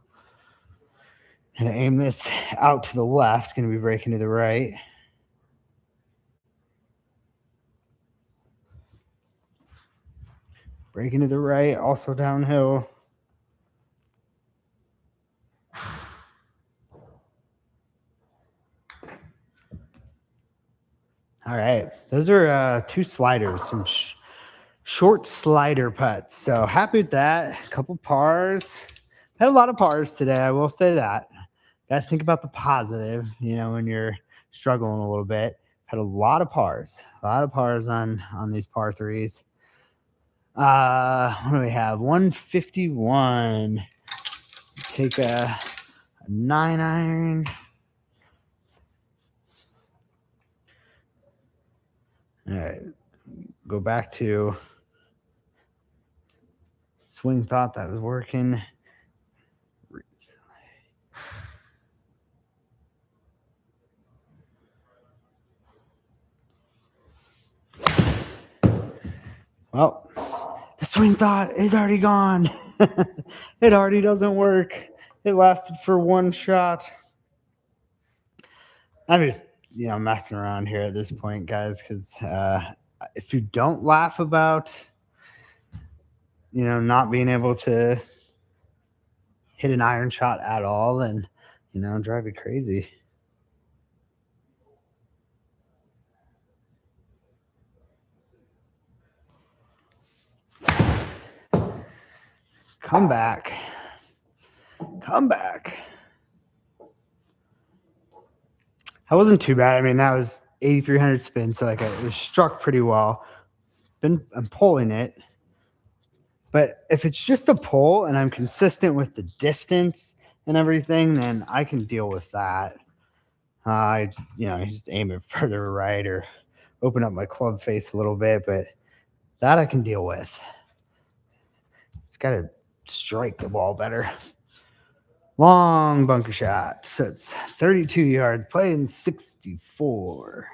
And aim this out to the left. Going to be breaking to the right. Breaking to the right, also downhill. All right. Those are two sliders, some short slider putts. So happy with that. A couple pars. Had a lot of pars today, I will say that. Got to think about the positive, when you're struggling a little bit. Had a lot of pars. A lot of pars on these par threes. What do we have? 151. Take a 9-iron. All right. Go back to swing thought that was working. Well, the swing thought is already gone. It already doesn't work. It lasted for one shot. I'm just, messing around here at this point, guys, because if you don't laugh about, not being able to hit an iron shot at all, then, drive you crazy. Come back. Come back. That wasn't too bad. I mean, that was 8,300 spin, so it was struck pretty well. I'm pulling it. But if it's just a pull and I'm consistent with the distance and everything, then I can deal with that. I just aim it further right or open up my club face a little bit, but that I can deal with. Just got to strike the ball better. Long bunker shot. So it's 32 yards, playing 64.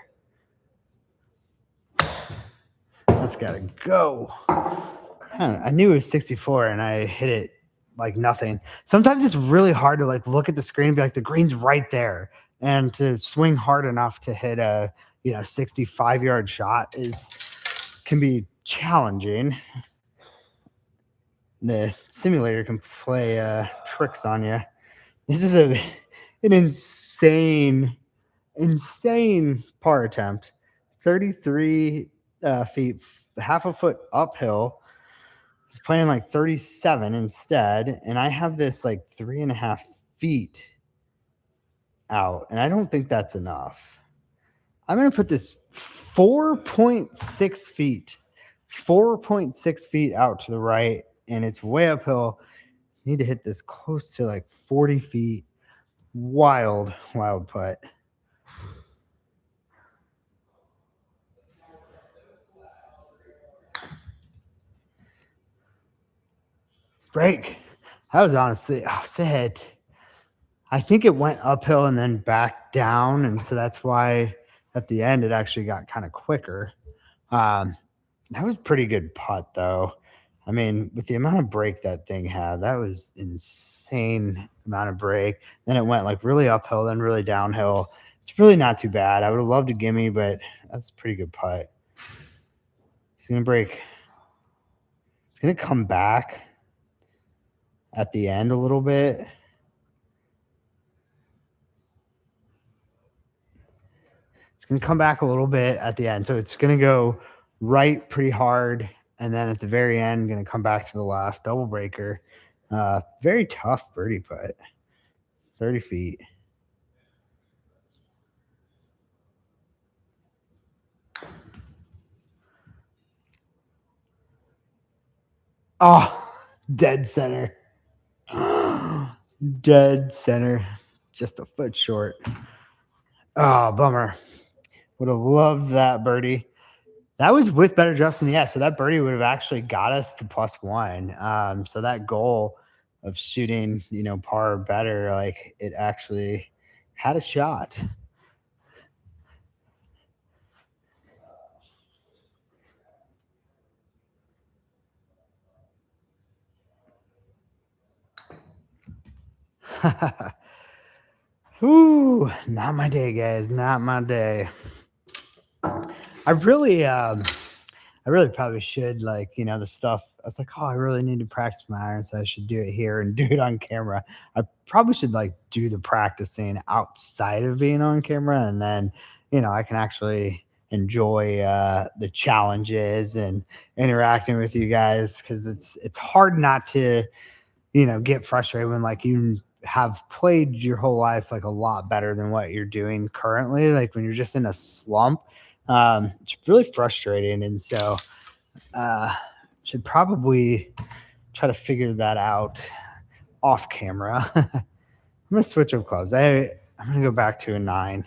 That's got to go. I knew it was 64 and I hit it like nothing. Sometimes it's really hard to like look at the screen and be like, the green's right there. And to swing hard enough to hit a 65-yard shot can be challenging. The simulator can play tricks on you. This is an insane par attempt. 33 feet, half a foot uphill. He's playing like 37 instead, and I have this like 3.5 feet out, and I don't think that's enough. I'm going to put this 4.6 feet, 4.6 feet out to the right, and it's way uphill. Need to hit this close to like 40 feet. Wild putt. Break. That was honestly, sad. I think it went uphill and then back down, and so that's why at the end it actually got kind of quicker. That was pretty good putt, though. I mean, with the amount of break that thing had, that was insane amount of break. Then it went like really uphill, then really downhill. It's really not too bad. I would have loved a gimme, but that's a pretty good putt. It's going to break. It's going to come back at the end a little bit. It's going to come back a little bit at the end. So it's going to go right pretty hard. And then at the very end, going to come back to the left. Double breaker. Very tough birdie putt. 30 feet. Oh, dead center. Dead center. Just a foot short. Oh, bummer. Would have loved that birdie. That was with better Justin. Yeah, so that birdie would have actually got us to +1. So that goal of shooting, par or better, like it actually had a shot. Ooh, not my day, guys. Not my day. I really probably should, like, the stuff. I was like, oh, I really need to practice my iron, so I should do it here and do it on camera. I probably should like do the practicing outside of being on camera, and then I can actually enjoy the challenges and interacting with you guys, because it's hard not to get frustrated when like you have played your whole life like a lot better than what you're doing currently. Like when you're just in a slump, it's really frustrating. And so should probably try to figure that out off camera. I'm gonna switch up clubs. I'm gonna go back to a 9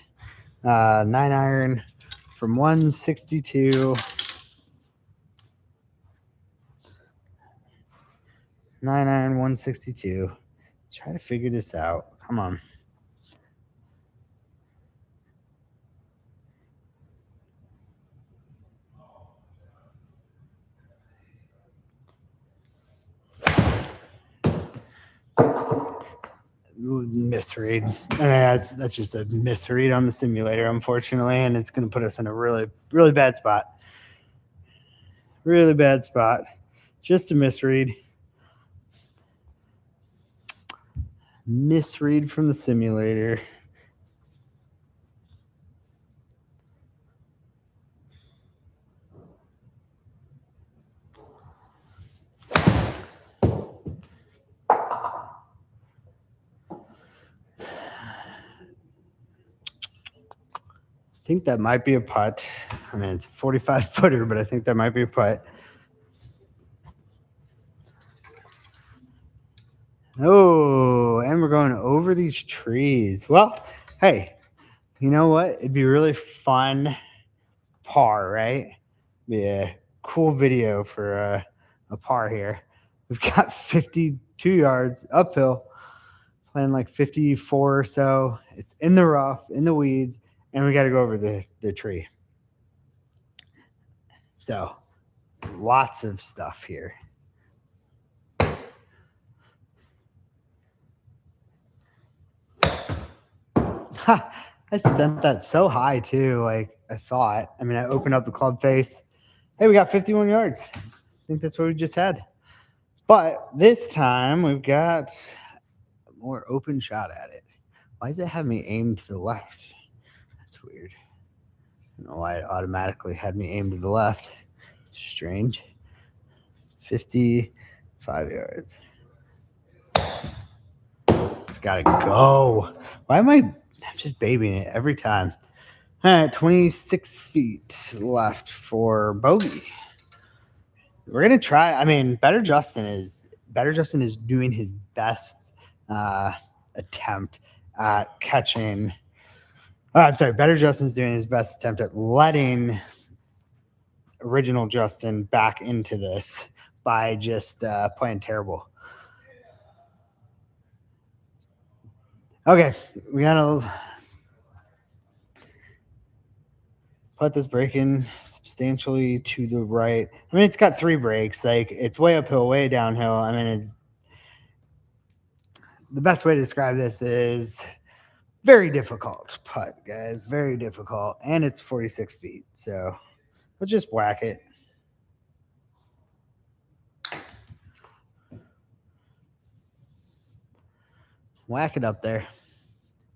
iron from 162. 9 iron 162. Try to figure this out. Come on. Misread. I mean, that's just a misread on the simulator, unfortunately, and it's going to put us in a really, really bad spot. Really bad spot. Just a misread. Misread from the simulator. I think that might be a putt. I mean, it's a 45-footer, but I think that might be a putt. Oh, and we're going over these trees. Well, hey, you know what? It'd be really fun par, right? Be a cool video for a par here. We've got 52 yards uphill, playing like 54 or so. It's in the rough, in the weeds, and we got to go over the tree. So lots of stuff here. I sent that so high too. Like I thought. I mean, I opened up the club face. Hey, we got 51 yards. I think that's what we just had. But this time we've got a more open shot at it. Why does it have me aimed to the left? That's weird. I don't know why it automatically had me aimed to the left. Strange. 55 yards. It's got to go. Why am I'm just babying it every time. All right, 26 feet left for bogey. We're gonna try. I mean, Better Justin is doing his best attempt at catching. I'm sorry, Better Justin's doing his best attempt at letting original Justin back into this by just playing terrible. Okay, we gotta put this break in substantially to the right. I mean, it's got 3 breaks. Like it's way uphill, way downhill. I mean, it's the best way to describe this is very difficult putt, guys. Very difficult, and it's 46 feet. So let's just whack it. Whack it up there.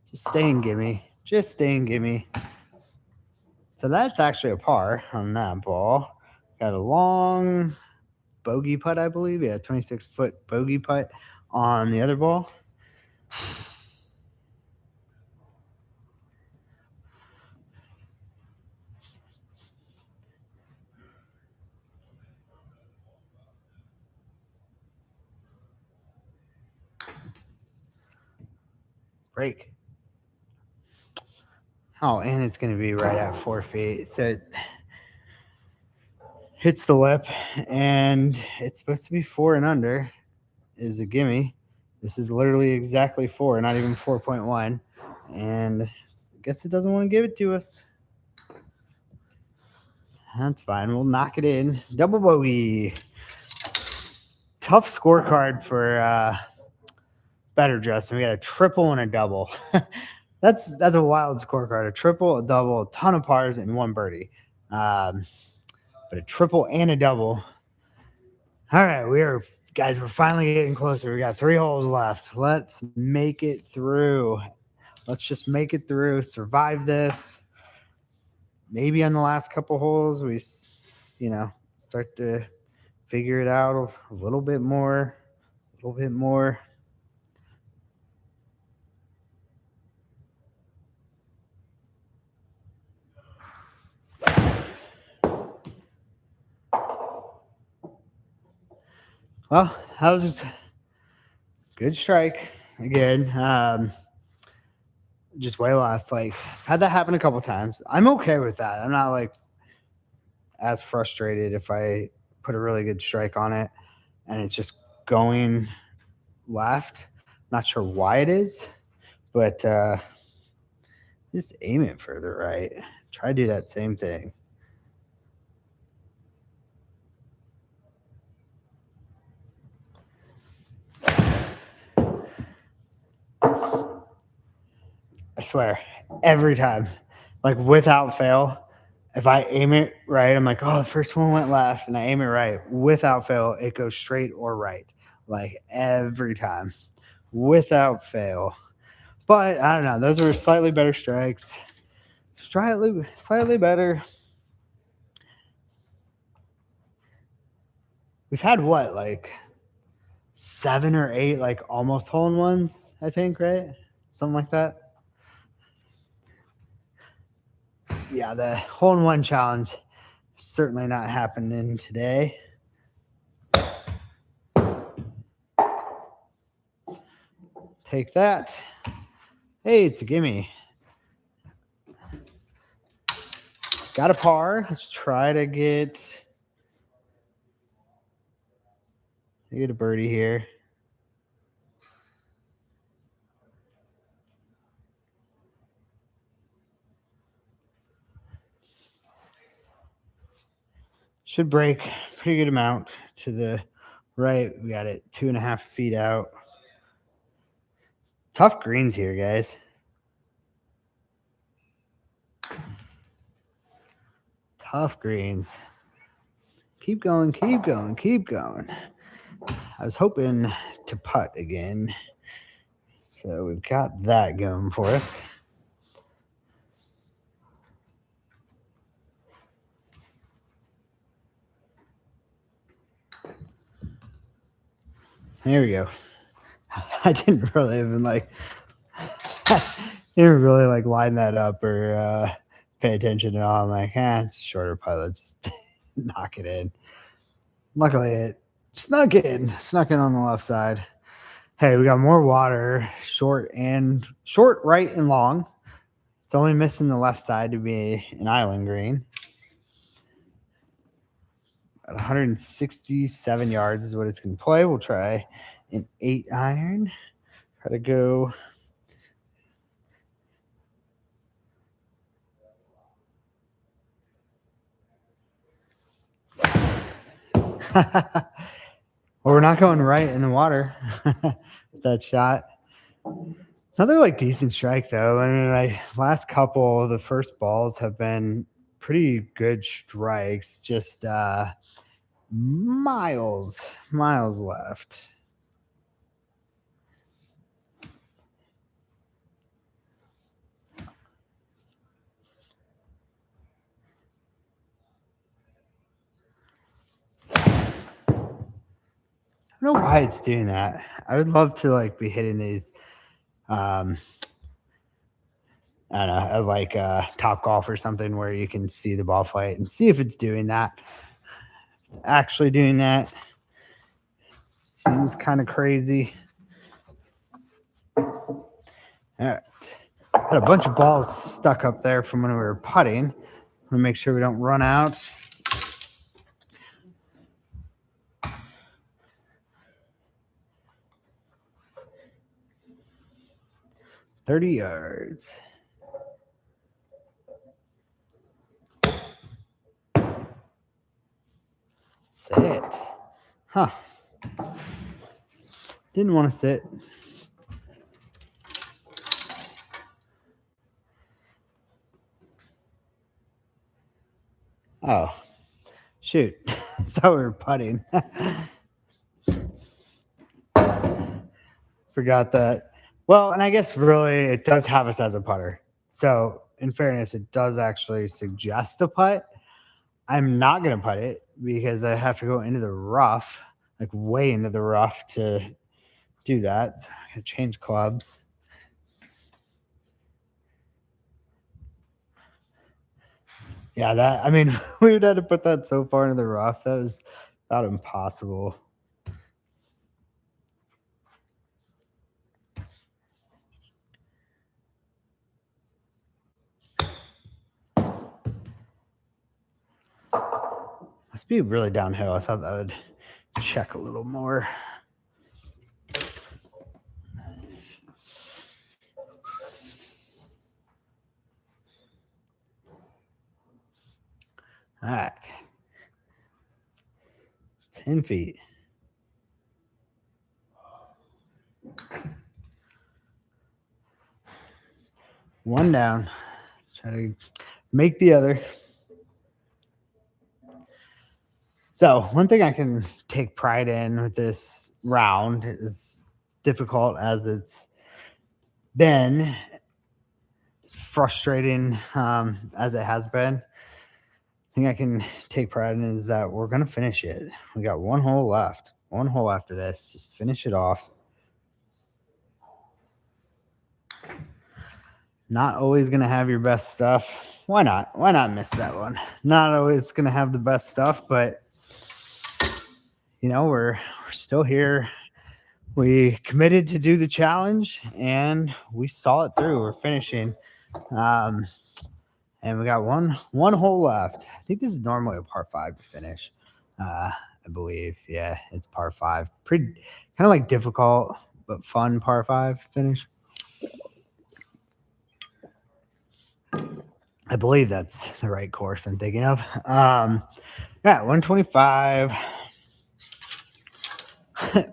Just stay and gimme. Just stay and gimme. So that's actually a par on that ball. Got a long bogey putt, I believe. Yeah, 26-foot bogey putt on the other ball. Break. Oh, and it's going to be right at 4 feet. So it hits the lip, and it's supposed to be 4 and under is a gimme. This is literally exactly 4, not even 4.1. And I guess it doesn't want to give it to us. That's fine. We'll knock it in. Double bogey. Tough scorecard for Better Justin. We got a triple and a double. That's a wild scorecard. A triple, a double, a ton of pars, and 1 birdie. But a triple and a double. All right, we're finally getting closer. We got 3 holes left. Let's make it through. Let's just make it through. Survive this. Maybe on the last couple holes, we, start to figure it out a little bit more. A little bit more. Well, that was a good strike again. Just way left. Like, had that happen a couple times. I'm okay with that. I'm not like as frustrated if I put a really good strike on it and it's just going left. Not sure why it is, but just aim it further right. Try to do that same thing. I swear, every time, like without fail, if I aim it right, I'm like, oh, the first one went left, and I aim it right. Without fail, it goes straight or right, like every time, without fail. But I don't know. Those were slightly better strikes. Slightly better. We've had what, like 7 or 8, like almost hole-in-ones, I think, right? Something like that. Yeah, the hole-in-one challenge certainly not happening today. Take that. Hey, it's a gimme. Got a par. Let's try to get a birdie here. Should break pretty good amount to the right. We got it 2.5 feet out. Tough greens here, guys. Tough greens. Keep going, keep going, keep going. I was hoping to putt again. So we've got that going for us. There we go. I didn't really even didn't really line that up or pay attention at all. I'm like, it's a shorter putt. Let's just knock it in. Luckily, it snuck in on the left side. Hey, we got more water, short, right, and long. It's only missing the left side to be an island green. At 167 yards is what it's going to play. We'll try an 8-iron. Try to go. Well, we're not going right in the water. That shot. Another decent strike though. I mean, last couple, the first balls have been pretty good strikes. Just miles left. I don't know why it's doing that. I would love to be hitting these I don't know, at Top Golf or something where you can see the ball flight and see if it's doing that. If it's actually doing that. Seems kind of crazy. All right. Had a bunch of balls stuck up there from when we were putting. I'm gonna make sure we don't run out. $30 yards. Sit. Huh. Didn't want to sit. Oh, shoot. I thought we were putting. Forgot that. Well, and I guess really it does have us as a putter. So, in fairness, it does actually suggest a putt. I'm not going to putt it because I have to go into the rough, way into the rough to do that. So I got to change clubs. Yeah, we would have to put that so far into the rough. That was about impossible. Must be really downhill. I thought that would check a little more. All right. 10 feet. One down. Try to make the other. So one thing I can take pride in with this round, as difficult as it's been, as frustrating as it has been, thing I can take pride in is that we're going to finish it. We got one hole left. One hole after this. Just finish it off. Not always going to have your best stuff. Why not? Why not miss that one? Not always going to have the best stuff, but we're still here. We committed to do the challenge and we saw it through. We're finishing. And we got one hole left. I think this is normally a par 5 to finish. I believe. Yeah, it's par 5. Pretty kind of difficult but fun par 5 finish. I believe that's the right course I'm thinking of. Yeah, 125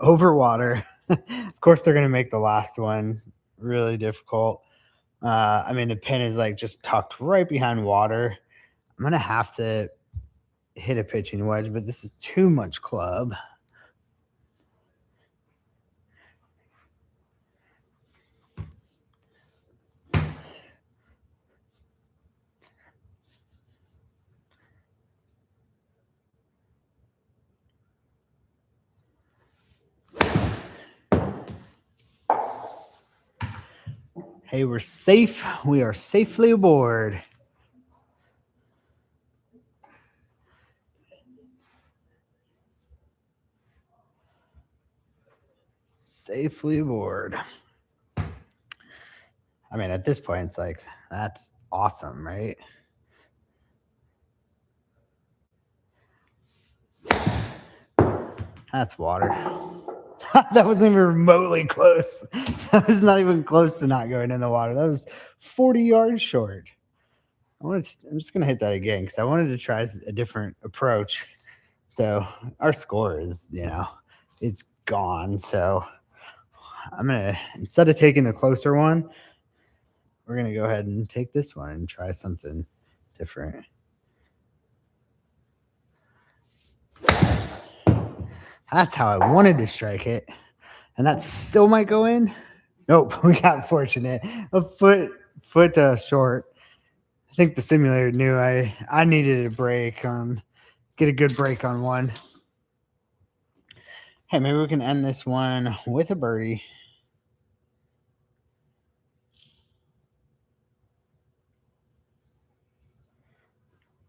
over water. Of course, they're going to make the last one really difficult. I mean, the pin is like just tucked right behind water. I'm going to have to hit a pitching wedge, but this is too much club. Hey, we're safe. We are safely aboard. Safely aboard. I mean, at this point, it's like, that's awesome, right? That's water. That wasn't even remotely close. That was not even close to not going in the water. That was 40 yards short. I'm just gonna hit that again because I wanted to try a different approach. So our score is, it's gone. So I'm gonna, instead of taking the closer one, we're gonna go ahead and take this one and try something different. That's how I wanted to strike it. And that still might go in. Nope, we got fortunate. A foot short. I think the simulator knew I needed a break on, get a good break on one. Hey, maybe we can end this one with a birdie.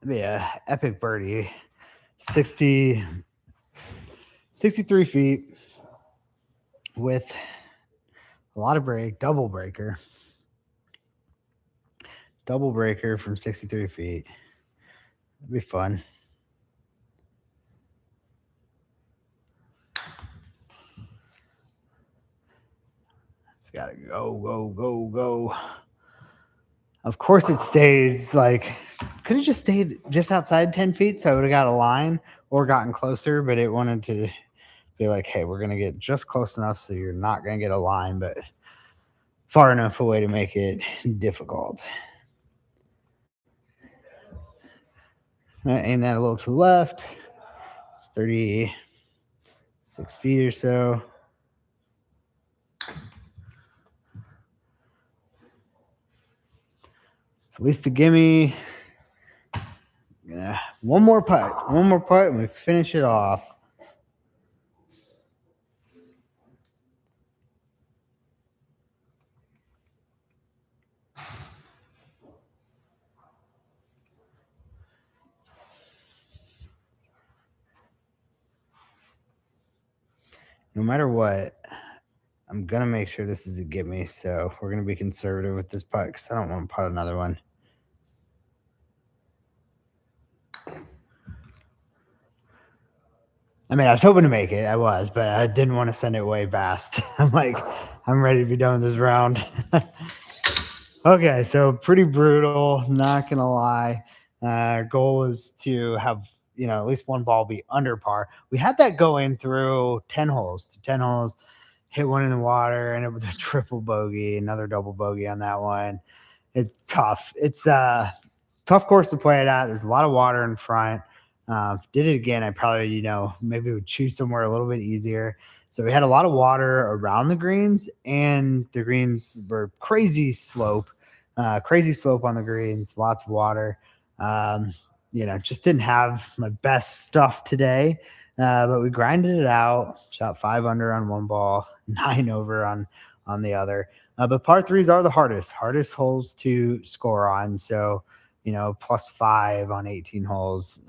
It'd be a epic birdie. 63 feet with a lot of break, double breaker from 63 feet. It'd be fun. It's gotta go. Of course it stays like, could have just stayed just outside 10 feet so I would have got a line or gotten closer, but it wanted to be like, hey, we're going to get just close enough so you're not going to get a line, but far enough away to make it difficult. Aim that a little to the left, 36 feet or so. It's at least a gimme. Yeah, one more putt, and we finish it off. No matter what, I'm going to make sure this is a gimme. So we're going to be conservative with this putt because I don't want to putt another one. I mean, I was hoping to make it. I was, but I didn't want to send it way fast. I'm like, I'm ready to be done with this round. Okay, so pretty brutal. Not going to lie. Our goal was to have, at least one ball be under par. We had that go in through 10 holes, hit one in the water, ended up with a triple bogey, another double bogey on that one. It's tough. It's a tough course to play it at. There's a lot of water in front. Did it again, I probably, maybe would choose somewhere a little bit easier. So we had a lot of water around the greens, and the greens were crazy slope on the greens, lots of water. Just didn't have my best stuff today, but we grinded it out, shot 5 under on one ball, 9 over on the other. But par threes are the hardest holes to score on. So, +5 on 18 holes,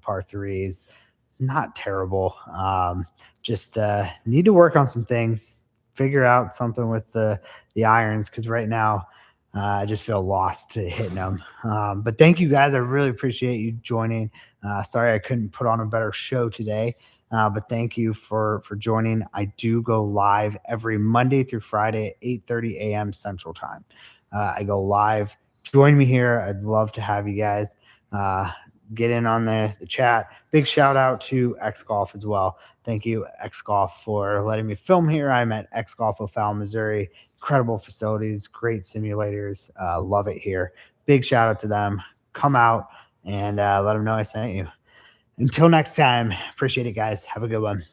par threes, not terrible. Just need to work on some things, figure out something with the irons, because right now I just feel lost to hitting them. But thank you guys. I really appreciate you joining. Sorry I couldn't put on a better show today. But thank you for joining. I do go live every Monday through Friday at 8:30 a.m. Central Time. I go live. Join me here. I'd love to have you guys. get in on the chat. Big shout out to X Golf as well. Thank you, X Golf, for letting me film here. I'm at X Golf O'Fallon, Missouri. Incredible facilities, great simulators. Love it here. Big shout out to them. Come out and let them know I sent you. Until next time, appreciate it, guys. Have a good one.